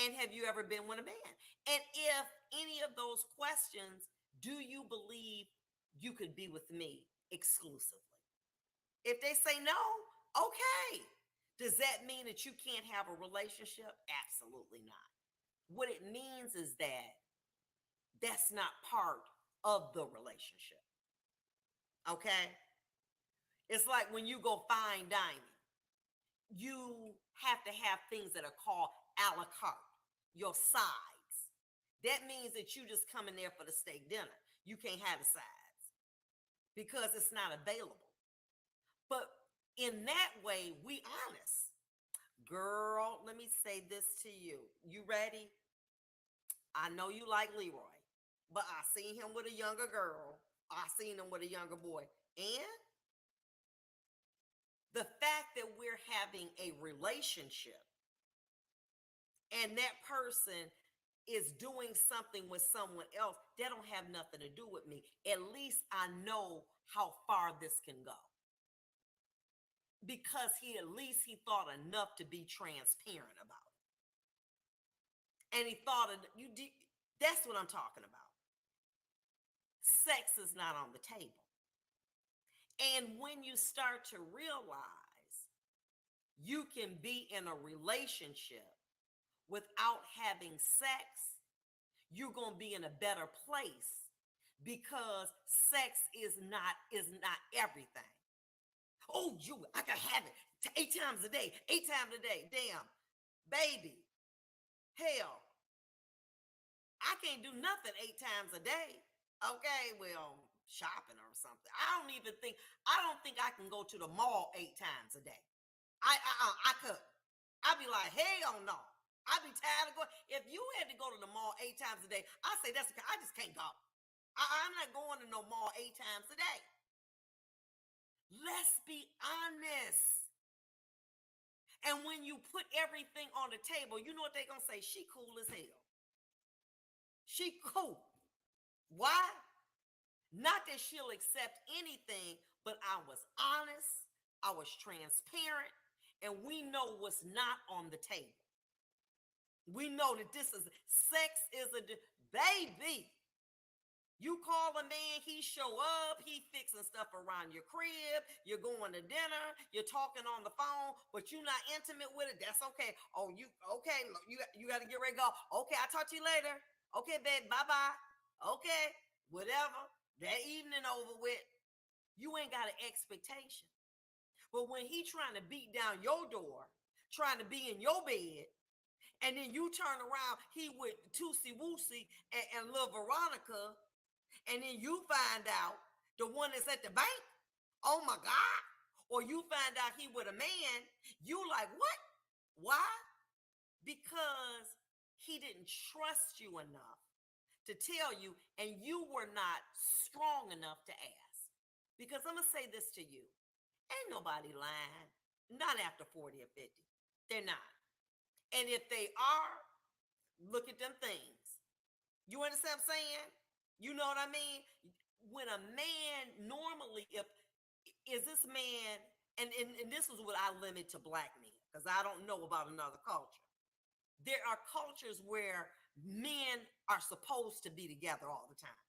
Speaker 1: And have you ever been with a man? And if any of those questions, do you believe you could be with me exclusively? If they say no, okay. Does that mean that you can't have a relationship? Absolutely not. What it means is that that's not part of the relationship. Okay? It's like when you go fine dining, you have to have things that are called a la carte, your sides. That means that you just come in there for the steak dinner. You can't have the sides because it's not available. But in that way, we honest. Girl, let me say this to you. You ready? I know you like Leroy, but I seen him with a younger girl. I seen him with a younger boy. And the fact that we're having a relationship and that person is doing something with someone else, that don't have nothing to do with me. At least I know how far this can go. Because at least he thought enough to be transparent about it. And he thought of you. That's what I'm talking about. Sex is not on the table. And when you start to realize you can be in a relationship without having sex, you're going to be in a better place because sex is not everything. Oh, I can have it 8 times a day, 8 times a day. Damn, baby. Hell, I can't do nothing 8 times a day. Okay, well, shopping or something. I don't think I can go to the mall 8 times a day. I could. I'd be like, hell no. I'd be tired of going. If you had to go to the mall 8 times a day, I say that's okay. I just can't go. I'm not going to no mall 8 times a day. Let's be honest. And when you put everything on the table, you know what they're going to say? She cool as hell. She cool. Why? Not that she'll accept anything, but I was honest, I was transparent, and we know what's not on the table. We know that this is sex is a baby. You call a man, he show up, he fixing stuff around your crib, you're going to dinner, you're talking on the phone, but you're not intimate with it. That's okay. Oh, you okay? You got to get ready to go. Okay, I'll talk to you later. Okay, babe, bye-bye. Okay, whatever. That evening over with, you ain't got an expectation. But when he trying to beat down your door, trying to be in your bed, and then you turn around, he with Tootsie Woosie and little Veronica, and then you find out the one that's at the bank, oh my God, or you find out he with a man, you like, what? Why? Because he didn't trust you enough to tell you, and you were not strong enough to ask. Because I'm going to say this to you. Ain't nobody lying. Not after 40 or 50. They're not. And if they are, look at them things. You understand what I'm saying? You know what I mean? When a man normally, is this man, and this is what I limit to black men, because I don't know about another culture. There are cultures where men are supposed to be together all the time.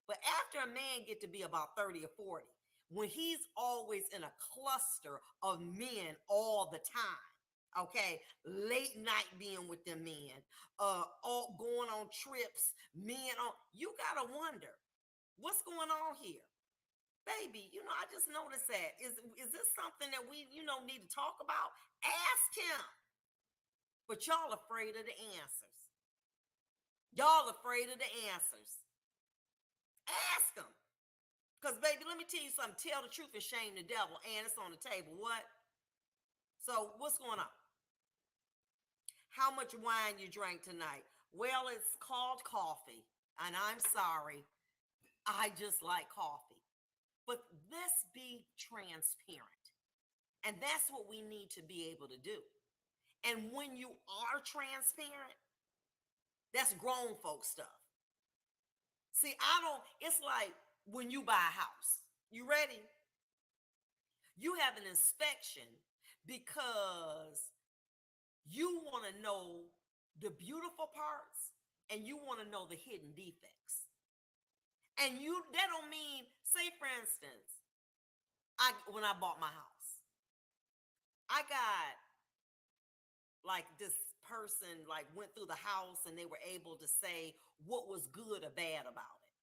Speaker 1: But after a man get to be about 30 or 40, when he's always in a cluster of men all the time, okay, late night being with them men, all going on trips, men on, you gotta wonder, what's going on here? Baby, I just noticed that. Is this something that we, need to talk about? Ask him. But y'all afraid of the answers. Y'all afraid of the answers. Ask them. Because, baby, let me tell you something. Tell the truth and shame the devil. And it's on the table. What? So, what's going on? How much wine you drank tonight? Well, it's called coffee. And I'm sorry. I just like coffee. But let's be transparent. And that's what we need to be able to do. And when you are transparent, that's grown folk stuff. See, it's like when you buy a house. You ready? You have an inspection because you want to know the beautiful parts and you want to know the hidden defects. And that don't mean, say for instance, when I bought my house, I got like this person like went through the house and they were able to say what was good or bad about it.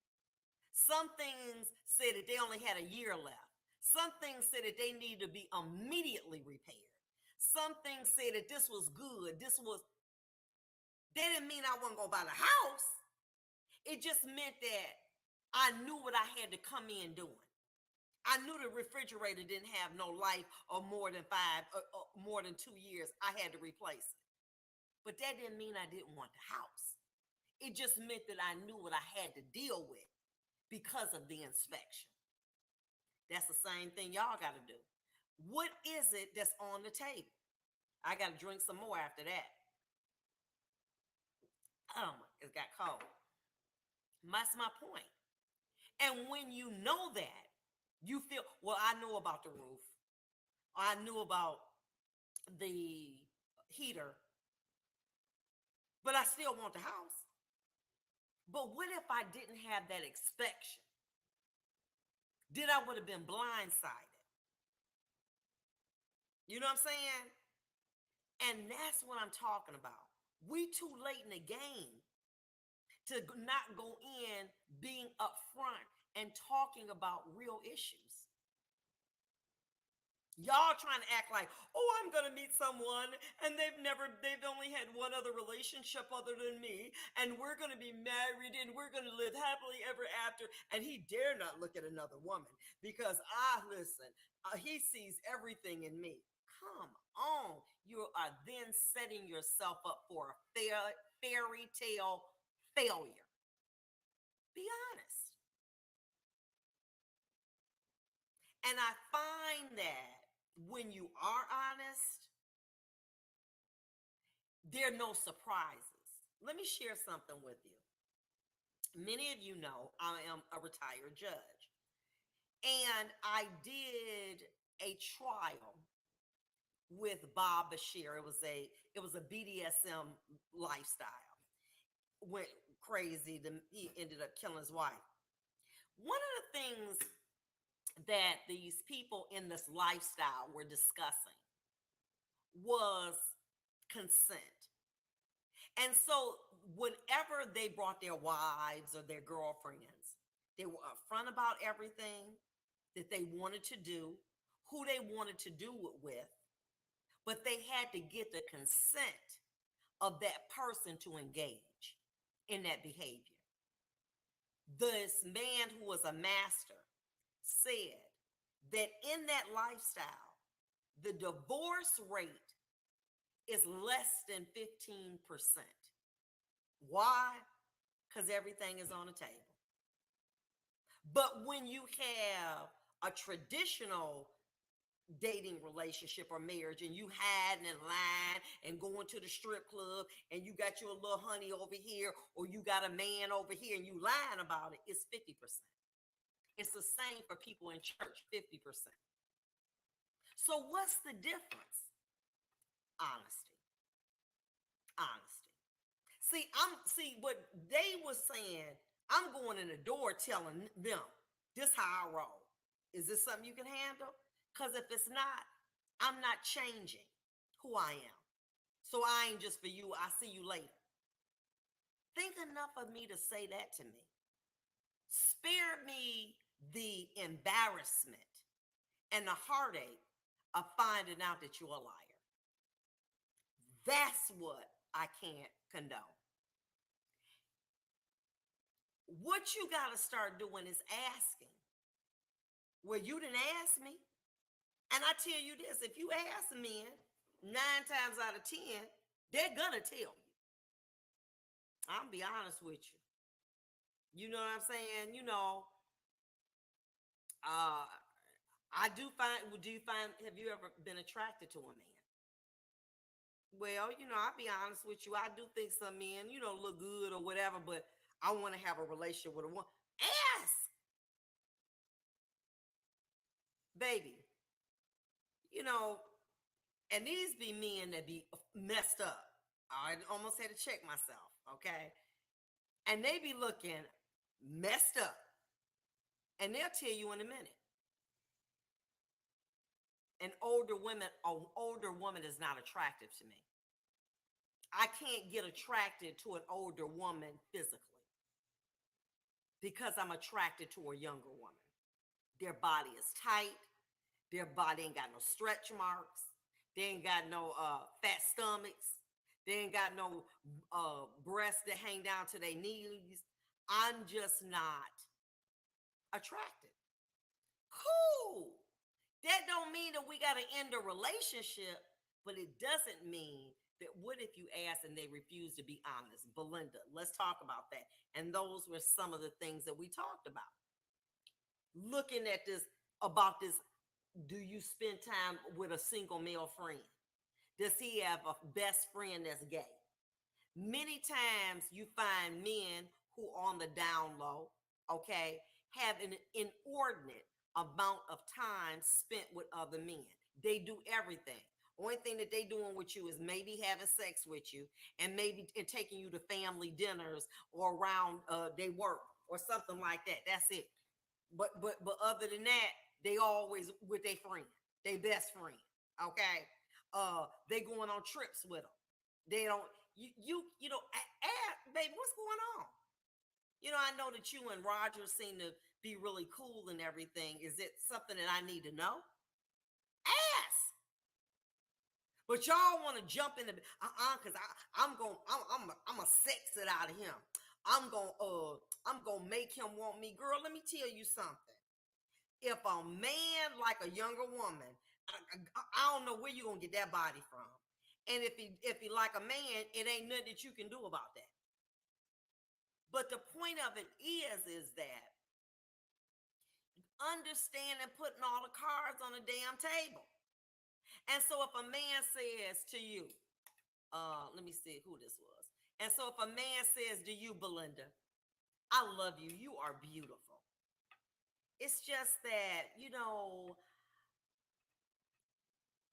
Speaker 1: Some things said that they only had a year left. Some things said that they needed to be immediately repaired. Some things said that this was good. They didn't mean I wasn't going to buy the house. It just meant that I knew what I had to come in doing. I knew the refrigerator didn't have no life or more than 2 years. I had to replace it. But that didn't mean I didn't want the house. It just meant that I knew what I had to deal with because of the inspection. That's the same thing y'all got to do. What is it that's on the table? I got to drink some more after that. It got cold. That's my point. And when you know that, you feel, well, I know about the roof. I knew about the heater, but I still want the house. But what if I didn't have that inspection? Then I would have been blindsided. You know what I'm saying? And that's what I'm talking about. We too late in the game to not go in being upfront and talking about real issues. Y'all trying to act like, oh, I'm going to meet someone and they've only had one other relationship other than me. And we're going to be married and we're going to live happily ever after. And he dare not look at another woman because he sees everything in me. Come on. You are then setting yourself up for a fairy tale failure. Be honest. And I find that when you are honest, there are no surprises. Let me share something with you. Many of you know I am a retired judge, and I did a trial with Bob Bashir. It was a BDSM lifestyle. Went crazy. He ended up killing his wife. One of the things that these people in this lifestyle were discussing was consent. And so, whenever they brought their wives or their girlfriends, they were upfront about everything that they wanted to do, who they wanted to do it with, but they had to get the consent of that person to engage in that behavior. This man who was a master said that in that lifestyle, the divorce rate is less than 15%. Why? Because everything is on the table. But when you have a traditional dating relationship or marriage and you hiding in line and going to the strip club and you got your little honey over here or you got a man over here and you lying about it, it's 50%. It's the same for people in church, 50%. So what's the difference? Honesty. Honesty. See what they was saying, I'm going in the door telling them this how I roll. Is this something you can handle? Because if it's not, I'm not changing who I am. So I ain't just for you. I see you later. Think enough of me to say that to me. Spare me the embarrassment and the heartache of finding out that you're a liar. That's what I can't condone. What you got to start doing is asking. Well, you didn't ask me. And I tell you this, if you ask men 9 times out of 10, they're going to tell you. I'll be honest with you. You know what I'm saying? I do find, have you ever been attracted to a man? Well, I'll be honest with you. I do think some men, look good or whatever, but I want to have a relationship with a woman. Ask, baby. And these be men that be messed up. I almost had to check myself, okay? And they be looking messed up. And they'll tell you in a minute. An older woman is not attractive to me. I can't get attracted to an older woman physically because I'm attracted to a younger woman. Their body is tight. Their body ain't got no stretch marks. They ain't got no fat stomachs. They ain't got no breasts that hang down to their knees. I'm just not attracted. Cool. That don't mean that we got to end a relationship, but it doesn't mean that what if you ask and they refuse to be honest? Belinda, let's talk about that. And those were some of the things that we talked about. Looking at this, about this, do you spend time with a single male friend? Does he have a best friend that's gay? Many times you find men who on the down low, okay, have an inordinate amount of time spent with other men. They do everything. Only thing that they doing with you is maybe having sex with you and maybe taking you to family dinners or around they work or something like that. That's it. But other than that, they always with their friend, their best friend. Okay. They going on trips with them. They don't, baby, what's going on? I know that you and Roger seem to be really cool and everything. Is it something that I need to know? Ask. But y'all want to jump in the because I'm gonna sex it out of him. I'm gonna make him want me. Girl, let me tell you something. If a man like a younger woman, I don't know where you're gonna get that body from. And if he like a man, it ain't nothing that you can do about that. But the point of it is that understanding putting all the cards on the damn table. And so if a man says to you, let me see who this was. And so if a man says to you, Belinda, I love you, you are beautiful. It's just that,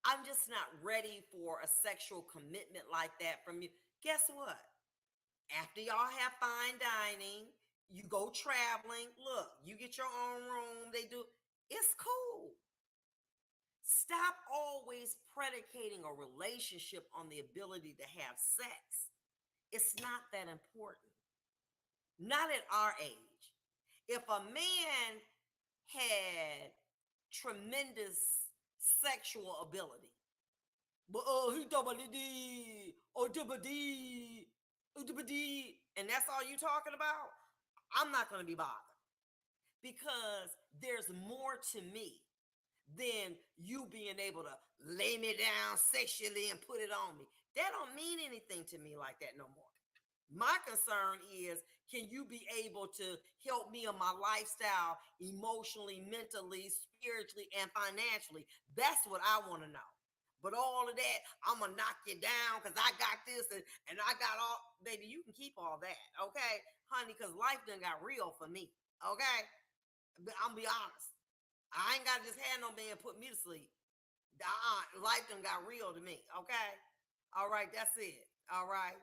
Speaker 1: I'm just not ready for a sexual commitment like that from you. Guess what? After y'all have fine dining, you go traveling. Look, you get your own room. They do. It's cool. Stop always predicating a relationship on the ability to have sex. It's not that important. Not at our age. If a man had tremendous sexual ability, but he and that's all you talking about, I'm not going to be bothered, because there's more to me than you being able to lay me down sexually and put it on me. That don't mean anything to me like that no more. My concern is, can you be able to help me in my lifestyle emotionally, mentally, spiritually, and financially? That's what I want to know. But all of that, I'm going to knock you down because I got this and I got all, baby, you can keep all that, okay, honey, because life done got real for me, okay? But I'm going to be honest. I ain't got to just have no man put me to sleep. Life done got real to me, okay? All right, that's it, all right?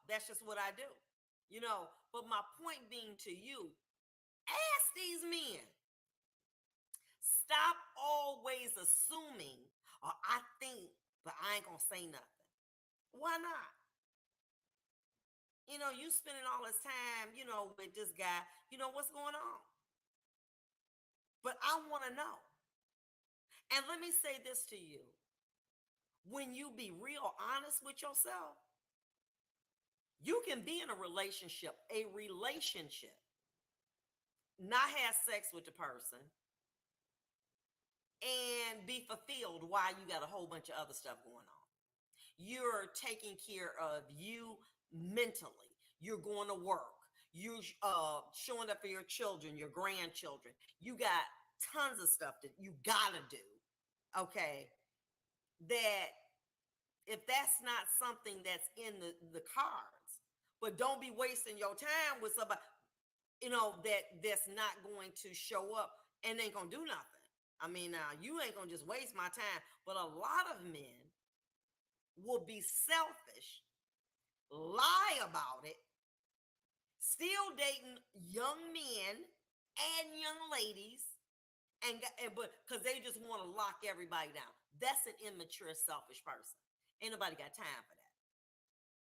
Speaker 1: That's just what I do. But my point being to you, ask these men. Stop always assuming, or I think, but I ain't gonna say nothing. Why not? You spending all this time, with this guy, what's going on? But I want to know. And let me say this to you. When you be real honest with yourself, you can be in a relationship, not have sex with the person, and be fulfilled while you got a whole bunch of other stuff going on. You're taking care of you mentally. You're going to work. You're showing up for your children, your grandchildren. You got tons of stuff that you gotta do. Okay, that if that's not something that's in the cards, but don't be wasting your time with somebody, that's not going to show up and ain't gonna do nothing. I mean, now you ain't gonna just waste my time, but a lot of men will be selfish, lie about it, still dating young men and young ladies, but because they just want to lock everybody down. That's an immature, selfish person. Ain't nobody got time for that.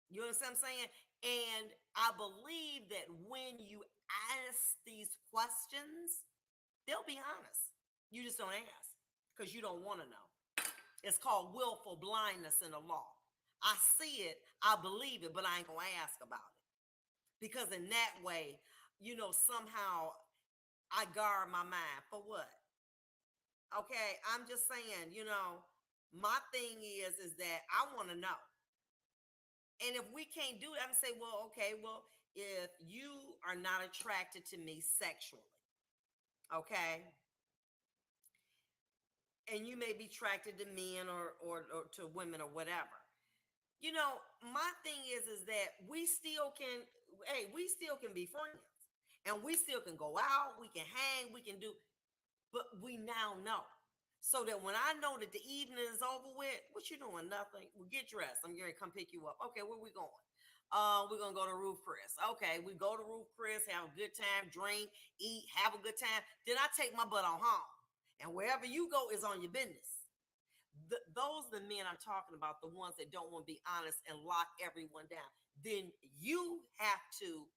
Speaker 1: You understand what I'm saying? And I believe that when you ask these questions, they'll be honest. You just don't ask because you don't want to know. It's called willful blindness in the law. I see it, I believe it, but I ain't going to ask about it. Because in that way, somehow I guard my mind. For what? Okay, I'm just saying, my thing is that I want to know. And if we can't do it, I'm say, well, okay, well, if you are not attracted to me sexually, okay, and you may be attracted to men or to women or whatever, my thing is that we still can, hey, we still can be friends, and we still can go out, we can hang, we can do, but we now know. So that when I know that the evening is over with, what you doing? Nothing. Well, get dressed. I'm going to come pick you up. Okay, where we going? We're going to go to Ruth Chris. Okay, we go to Ruth Chris, have a good time, drink, eat, have a good time. Then I take my butt on home. And wherever you go is on your business. Those are the men I'm talking about, the ones that don't want to be honest and lock everyone down. Then you have to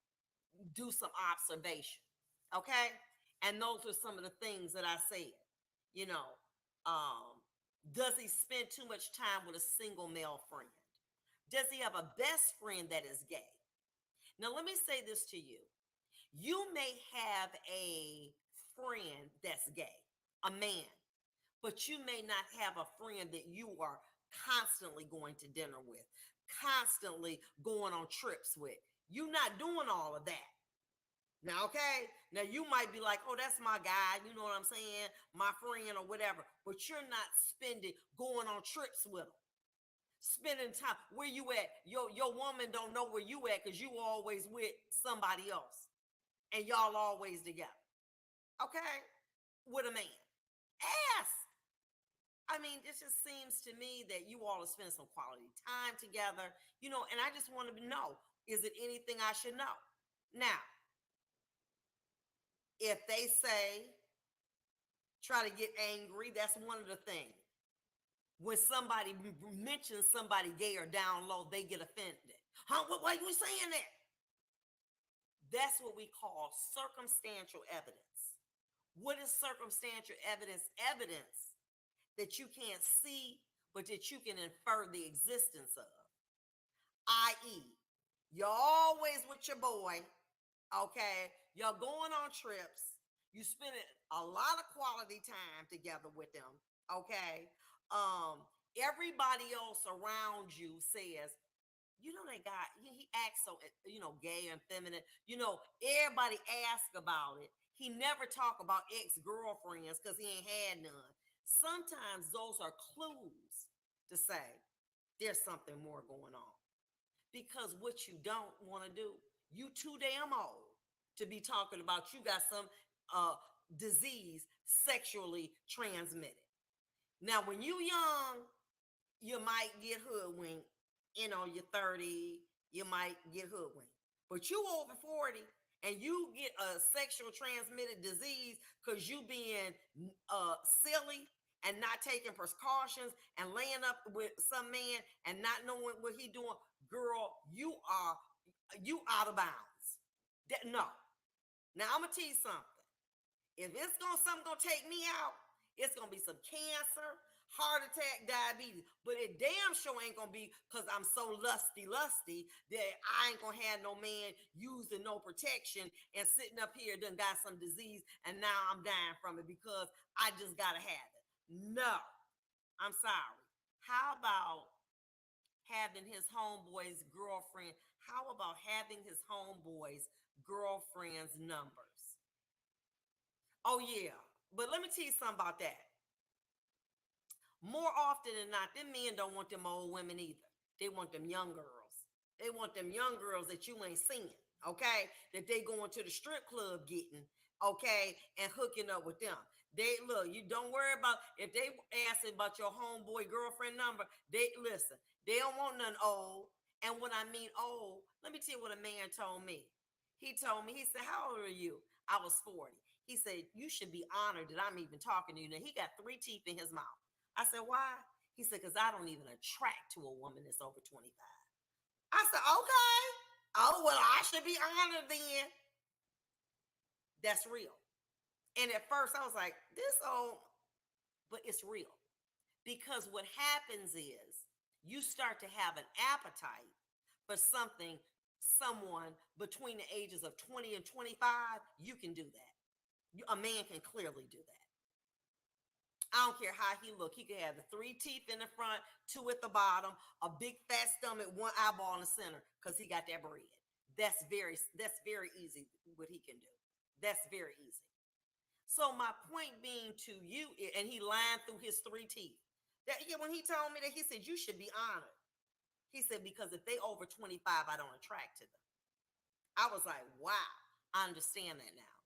Speaker 1: do some observation. Okay? And those are some of the things that I said. Does he spend too much time with a single male friend? Does he have a best friend that is gay? Now, let me say this to you. You may have a friend that's gay, a man. but you may not have a friend that you are constantly going to dinner with, constantly going on trips with. You're not doing all of that. Now, okay, now you might be like, oh, that's my guy, you know what I'm saying, my friend or whatever, but you're not spending going on trips with them, spending time. Where you at? Your woman don't know where you at because you always with somebody else, and y'all always together. Okay, with a man. Ask. I mean, it just seems to me that you all are spending some quality time together, and I just want to know, is it anything I should know? Now, if they say try to get angry, that's one of the things. When somebody mentions somebody gay or down low, they get offended. Huh? Why are you saying that? That's what we call circumstantial evidence. What is circumstantial evidence? Evidence that you can't see, but that you can infer the existence of. I.e., you're always with your boy, okay? You're going on trips. You spending a lot of quality time together with them, okay? Everybody else around you says, that guy, he acts so, gay and feminine. Everybody ask about it. He never talk about ex-girlfriends because he ain't had none. Sometimes those are clues to say there's something more going on. Because what you don't want to do, you too damn old to be talking about you got some disease sexually transmitted. Now, when you young, you might get hoodwinked. You're 30, you might get hoodwinked. But you over 40 and you get a sexual transmitted disease because you being silly and not taking precautions and laying up with some man and not knowing what he doing, girl, you out of bounds. No. Now I'm gonna tell you something. If it's something gonna take me out, it's gonna be some cancer, heart attack, diabetes. But it damn sure ain't gonna be because I'm so lusty that I ain't gonna have no man using no protection and sitting up here done got some disease and now I'm dying from it because I just gotta have it. No, I'm sorry. How about having his homeboy's girlfriend? How about having his homeboy's girlfriend's numbers? Oh, yeah. But let me tell you something about that. More often than not, them men don't want them old women either. They want them young girls. They want them young girls that you ain't seen, okay? That they going to the strip club getting, okay, and hooking up with them. They look, you don't worry about if they ask about your homeboy girlfriend number. They listen, they don't want none old. And when I mean old, let me tell you what a man told me. He told me, he said, how old are you? I was 40. He said, you should be honored that I'm even talking to you. Now, he got 3 teeth in his mouth. I said, why? He said, because I don't even attract to a woman that's over 25. I said, okay. Oh, well, I should be honored then. That's real. And at first I was like, this old, but it's real. Because what happens is you start to have an appetite for someone between the ages of 20 and 25, you can do that. A man can clearly do that. I don't care how he look. He could have the 3 teeth in the front, 2 at the bottom, a big fat stomach, 1 eyeball in the center, because he got that bread. That's very easy what he can do. That's very easy. So my point being to you, and he lined through his 3 teeth. When he told me that, he said, you should be honored. He said, because if they over 25, I don't attract to them. I was like, wow, I understand that now.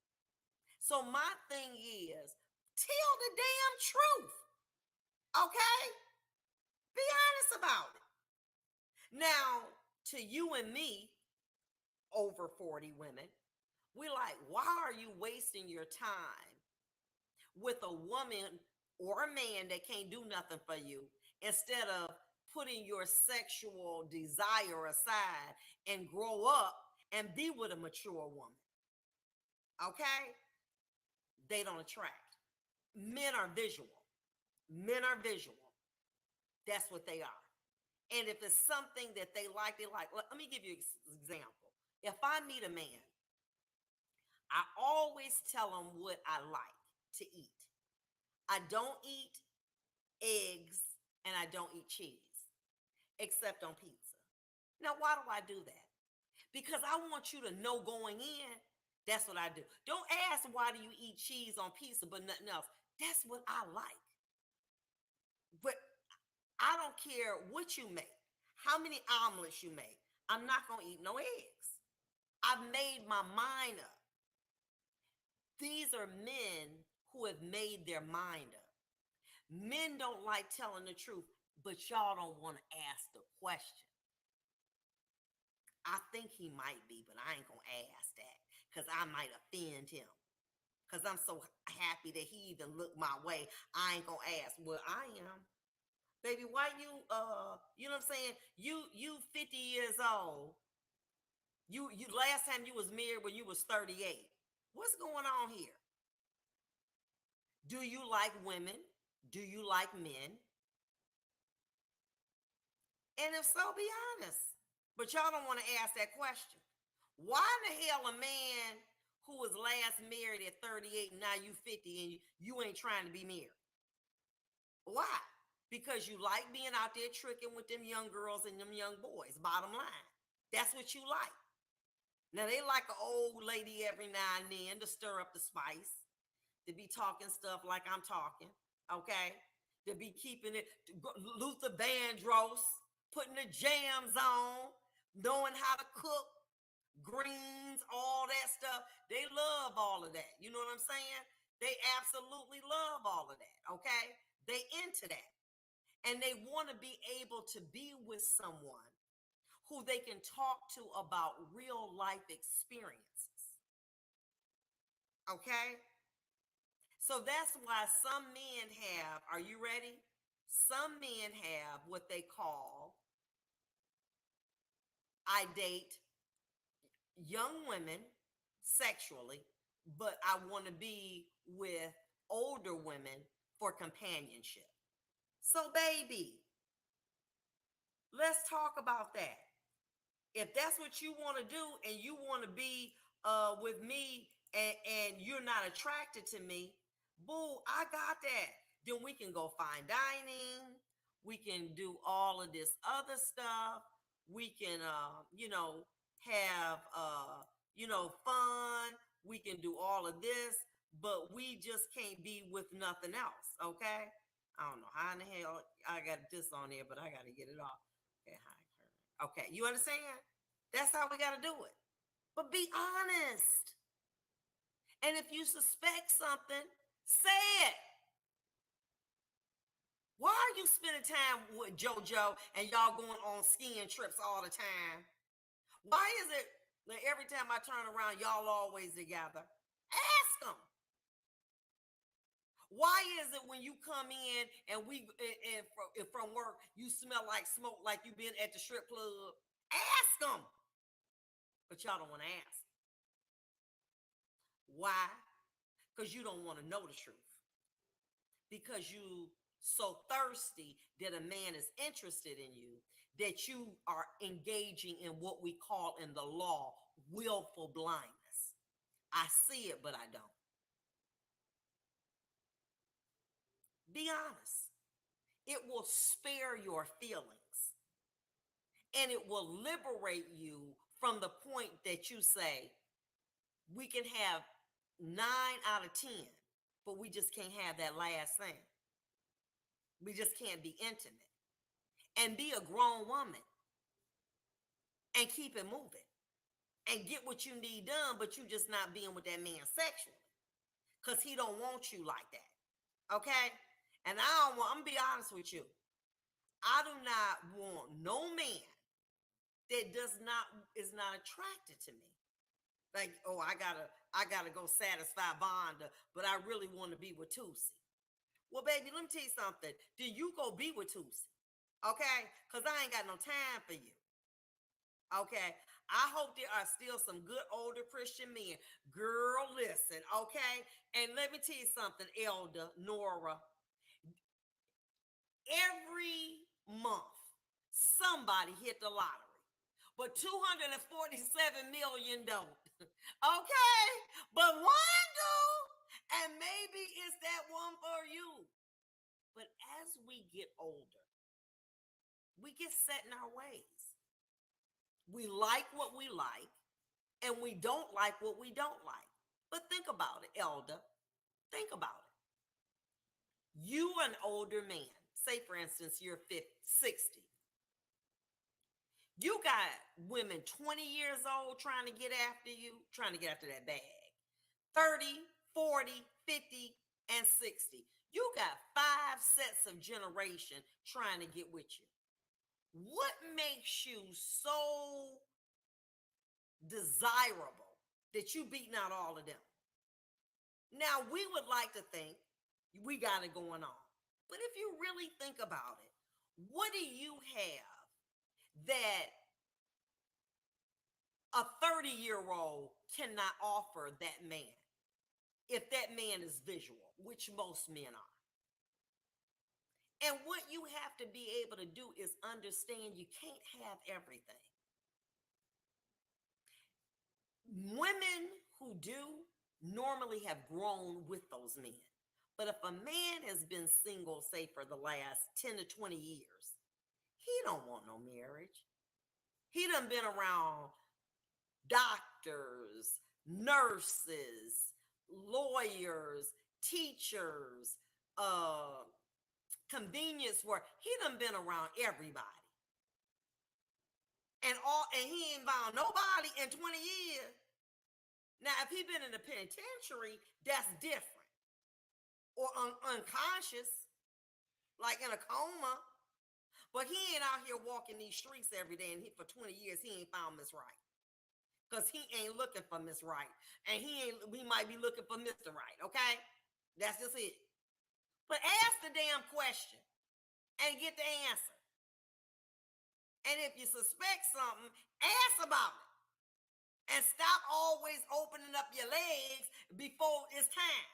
Speaker 1: So my thing is, tell the damn truth. Okay? Be honest about it. Now, to you and me, over 40 women, we're like, why are you wasting your time with a woman or a man that can't do nothing for you instead of putting your sexual desire aside and grow up and be with a mature woman? Okay? They don't attract. Men are visual. Men are visual. That's what they are. And if it's something that they like, they like. Let me give you an example. If I meet a man, I always tell him what I like to eat. I don't eat eggs, and I don't eat cheese, except on pizza. Now, why do I do that? Because I want you to know going in, that's what I do. Don't ask why do you eat cheese on pizza but nothing else. That's what I like. But I don't care what you make, how many omelets you make. I'm not going to eat no eggs. I've made my mind up. These are men who have made their mind up. Men don't like telling the truth, but y'all don't want to ask the question. I think he might be, but I ain't going to ask that because I might offend him. Because I'm so happy that he even looked my way. I ain't going to ask. Well, I am. Baby, why you know what I'm saying? You 50 years old. You last time you was married when you was 38. What's going on here? Do you like women? Do you like men? And if so, be honest. But y'all don't want to ask that question. Why in the hell a man who was last married at 38 and now you 50 and you ain't trying to be married? Why? Because you like being out there tricking with them young girls and them young boys. Bottom line. That's what you like. Now, they like an old lady every now and then to stir up the spice, to be talking stuff like I'm talking, okay? To be keeping it, Luther Vandross, putting the jams on, knowing how to cook, greens, all that stuff. They love all of that. You know what I'm saying? They absolutely love all of that, okay? They into that. And they want to be able to be with someone who they can talk to about real life experiences. Okay? So that's why some men have, are you ready? Some men have what they call, I date young women sexually, but I want to be with older women for companionship. So, baby, let's talk about that. If that's what you want to do and you want to be with me and you're not attracted to me, boo, I got that. Then we can go fine dining. We can do all of this other stuff. We can, have, fun. We can do all of this, but we just can't be with nothing else. Okay. I don't know how in the hell I got this on there, but I got to get it off. Okay. Okay. You understand? That's how we got to do it. But be honest. And if you suspect something, say it. Why are you spending time with JoJo and y'all going on skiing trips all the time? Why is it that every time I turn around, y'all always together? Ask them. Why is it when you come in and from work, you smell like smoke, like you been at the strip club? Ask them. But y'all don't want to ask. Why? Because you don't want to know the truth. Because you so thirsty that a man is interested in you that you are engaging in what we call in the law willful blindness. I see it, but I don't. Be honest. It will spare your feelings and it will liberate you from the point that you say, we can have 9 out of 10, but we just can't have that last thing. We just can't be intimate and be a grown woman and keep it moving and get what you need done, but you just not being with that man sexually because he don't want you like that. Okay? And I'm gonna be honest with you. I do not want no man that is not attracted to me. Like, oh, I gotta go satisfy Vonda, but I really want to be with Tusi. Well, baby, let me tell you something. Then you go be with Tusi. Okay? Because I ain't got no time for you. Okay? I hope there are still some good older Christian men. Girl, listen, okay? And let me tell you something, Elder Nora. Every month, somebody hit the lottery, but 247 million don't. Okay? But one do, and maybe it's that one for you. But as we get older, we get set in our ways. We like what we like, and we don't like what we don't like. But think about it, elder. Think about it. You an older man. Say, for instance, you're 50, 60. You got women 20 years old trying to get after you, trying to get after that bag. 30, 40, 50, and 60. You got 5 sets of generation trying to get with you. What makes you so desirable that you beating out all of them? Now, we would like to think we got it going on. But if you really think about it, what do you have that a 30-year-old cannot offer that man if that man is visual, which most men are? And what you have to be able to do is understand you can't have everything. Women who do normally have grown with those men. But if a man has been single, say, for the last 10 to 20 years, he don't want no marriage. He done been around doctors, nurses, lawyers, teachers, convenience work. He done been around everybody. And he ain't found nobody in 20 years. Now, if he been in the penitentiary, that's different. Or unconscious, like in a coma. But he ain't out here walking these streets every day, and for 20 years, he ain't found Miss Right. Because he ain't looking for Miss Right. And we might be looking for Mr. Right, okay? That's just it. But ask the damn question and get the answer. And if you suspect something, ask about it. And stop always opening up your legs before it's time.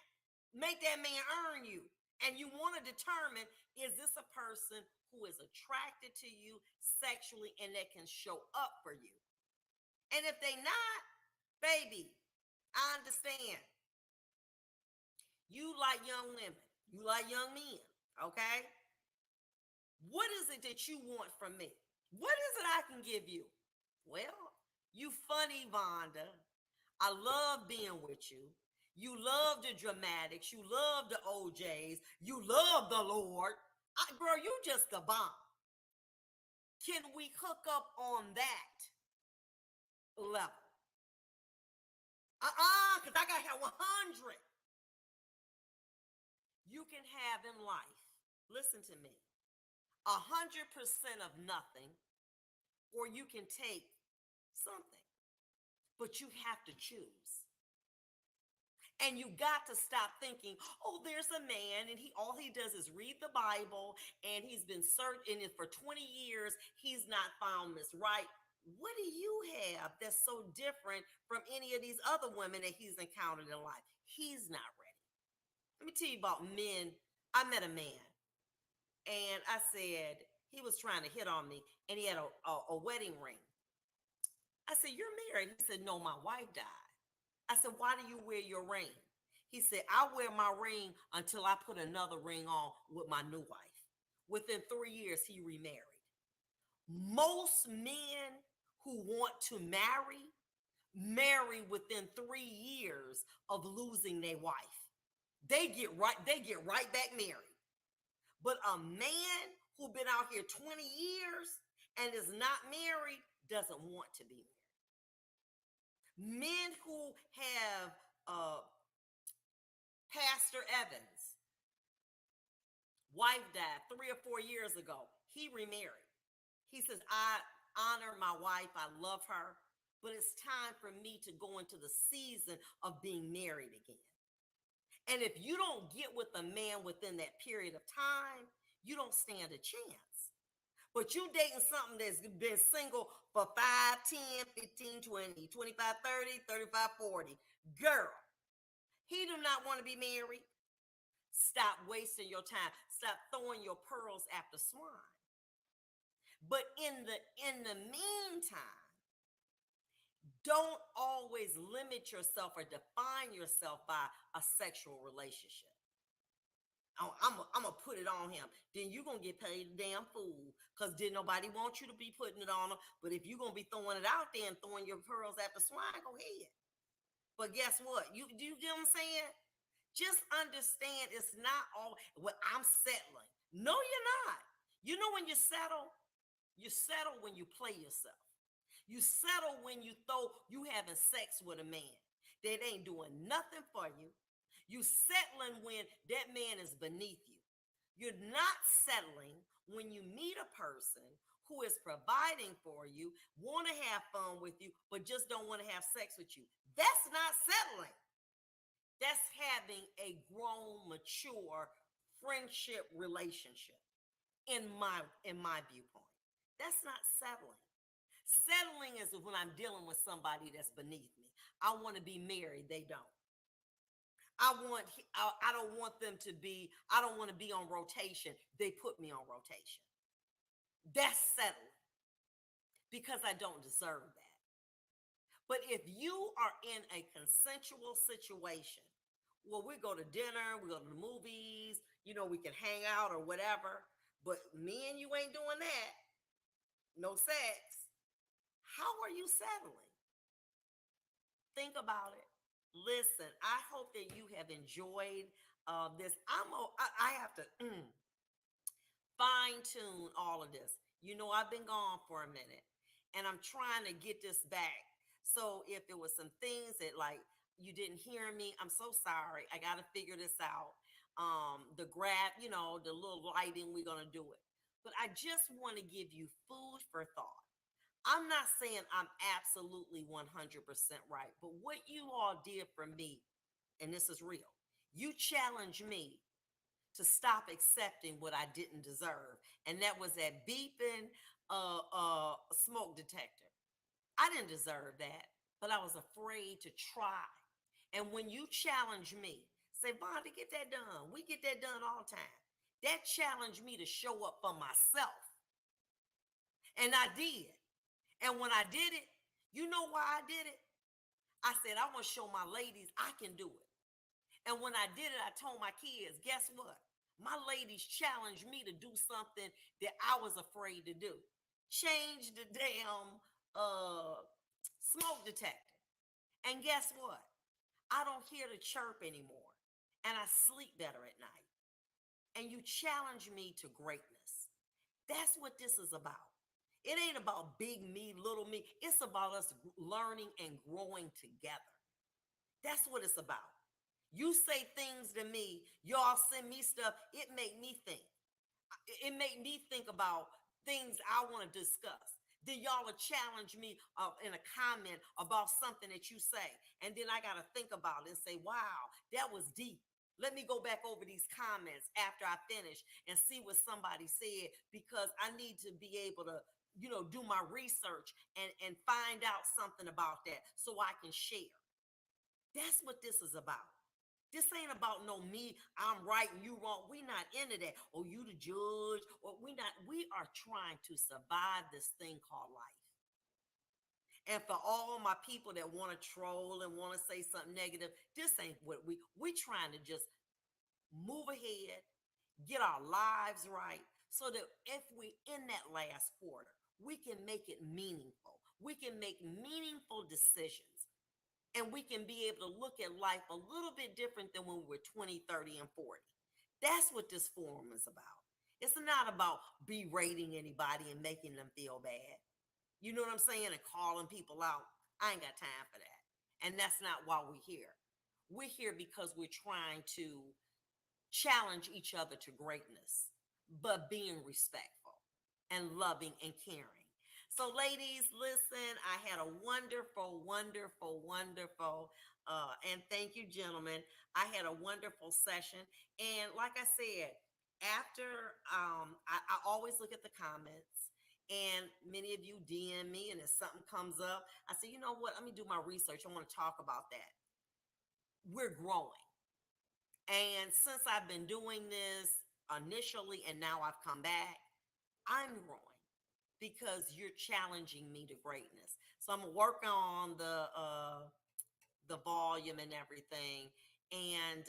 Speaker 1: Make that man earn you. And you want to determine, is this a person who is attracted to you sexually and that can show up for you? And if they not, baby, I understand. You like young women. You like young men, okay? What is it that you want from me? What is it I can give you? Well, you funny, Vonda. I love being with you. You love the dramatics. You love the OJs. You love the Lord. Girl, you just a bomb. Can we hook up on that level? Because I got to have 100. You can have in life, listen to me, 100% of nothing, or you can take something. But you have to choose. And you got to stop thinking, oh, there's a man and all he does is read the Bible and he's been searching for 20 years. He's not found Miss Right. What do you have that's so different from any of these other women that he's encountered in life? He's not ready. Let me tell you about men. I met a man and I said, he was trying to hit on me and he had a wedding ring. I said, you're married? He said, no, my wife died. I said, why do you wear your ring? He said, I wear my ring until I put another ring on with my new wife. Within 3 years, he remarried. Most men who want to marry within 3 years of losing their wife. They get right back married. But a man who been out here 20 years and is not married doesn't want to be married. Men who have Pastor Evans, wife died 3 or 4 years ago. He remarried. He says, I honor my wife. I love her. But it's time for me to go into the season of being married again. And if you don't get with a man within that period of time, you don't stand a chance. But you dating something that's been single for 5, 10, 15, 20, 25, 30, 35, 40. Girl, he do not want to be married. Stop wasting your time. Stop throwing your pearls after swine. But in the meantime, don't always limit yourself or define yourself by a sexual relationship. I'm gonna put it on him. Then you're gonna get paid a damn fool. Cause did nobody want you to be putting it on him. But if you're gonna be throwing it out there and throwing your pearls at the swine, go ahead. But guess what? You do you get what I'm saying? Just understand it's not all what I'm settling. No, you're not. You know when you settle when you play yourself. You settle when you having sex with a man that ain't doing nothing for you. You settling when that man is beneath you. You're not settling when you meet a person who is providing for you, want to have fun with you, but just don't want to have sex with you. That's not settling. That's having a grown, mature friendship relationship in my viewpoint. That's not settling. Settling is when I'm dealing with somebody that's beneath me. I want to be married, they don't. I don't want them to be, I don't want to be on rotation. They put me on rotation. That's settling because I don't deserve that. But if you are in a consensual situation, well, we go to dinner, we go to the movies, we can hang out or whatever, but me and you ain't doing that, no sex. How are you settling? Think about it. Listen, I hope that you have enjoyed this. I have to fine tune all of this. I've been gone for a minute and I'm trying to get this back. So if there was some things that like you didn't hear me, I'm so sorry. I got to figure this out. The grab, the little lighting, we're going to do it. But I just want to give you food for thought. I'm not saying I'm absolutely 100% right, but what you all did for me, and this is real, you challenged me to stop accepting what I didn't deserve. And that was that beeping smoke detector. I didn't deserve that, but I was afraid to try. And when you challenge me, say, Vonda, get that done. We get that done all the time. That challenged me to show up for myself. And I did. And when I did it, you know why I did it? I said, I want to show my ladies I can do it. And when I did it, I told my kids, guess what? My ladies challenged me to do something that I was afraid to do. Change the damn smoke detector. And guess what? I don't hear the chirp anymore. And I sleep better at night. And you challenge me to greatness. That's what this is about. It ain't about big me, little me. It's about us learning and growing together. That's what it's about. You say things to me, y'all send me stuff, it make me think. It make me think about things I want to discuss. Then y'all will challenge me in a comment about something that you say. And then I got to think about it and say, wow, that was deep. Let me go back over these comments after I finish and see what somebody said because I need to be able to, do my research and find out something about that so I can share. That's what this is about. This ain't about no me, I'm right and you wrong. We not into that. Oh, you the judge. Or we are trying to survive this thing called life. And for all my people that want to troll and want to say something negative, this ain't what we trying to just move ahead, get our lives right, so that if we in that last quarter, we can make it meaningful. We can make meaningful decisions. And we can be able to look at life a little bit different than when we were 20, 30, and 40. That's what this forum is about. It's not about berating anybody and making them feel bad. You know what I'm saying? And calling people out. I ain't got time for that. And that's not why we're here. We're here because we're trying to challenge each other to greatness, but being respectful and loving and caring. So, ladies, listen, I had a wonderful, wonderful, wonderful, and thank you, gentlemen. I had a wonderful session. And like I said, after I always look at the comments, and many of you DM me, and if something comes up, I say, you know what? Let me do my research. I want to talk about that. We're growing. And since I've been doing this initially and now I've come back, I'm growing because you're challenging me to greatness. So I'm working on the volume and everything, and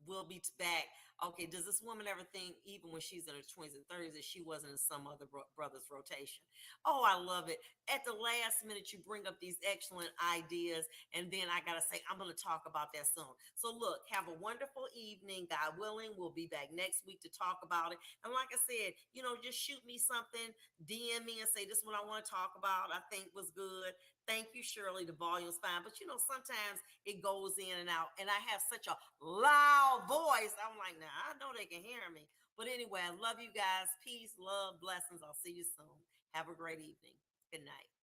Speaker 1: we'll be back. Okay, does this woman ever think, even when she's in her 20s and 30s, that she wasn't in some other brother's rotation? Oh, I love it. At the last minute, you bring up these excellent ideas, and then I gotta say, I'm gonna talk about that soon. So, look, have a wonderful evening. God willing, we'll be back next week to talk about it. And like I said, just shoot me something, DM me, and say this is what I want to talk about. I think was good. Thank you, Shirley. The volume's fine, but sometimes it goes in and out, and I have such a loud voice. I'm like, nah, I know they can hear me. But anyway, I love you guys. Peace, love, blessings. I'll see you soon. Have a great evening. Good night.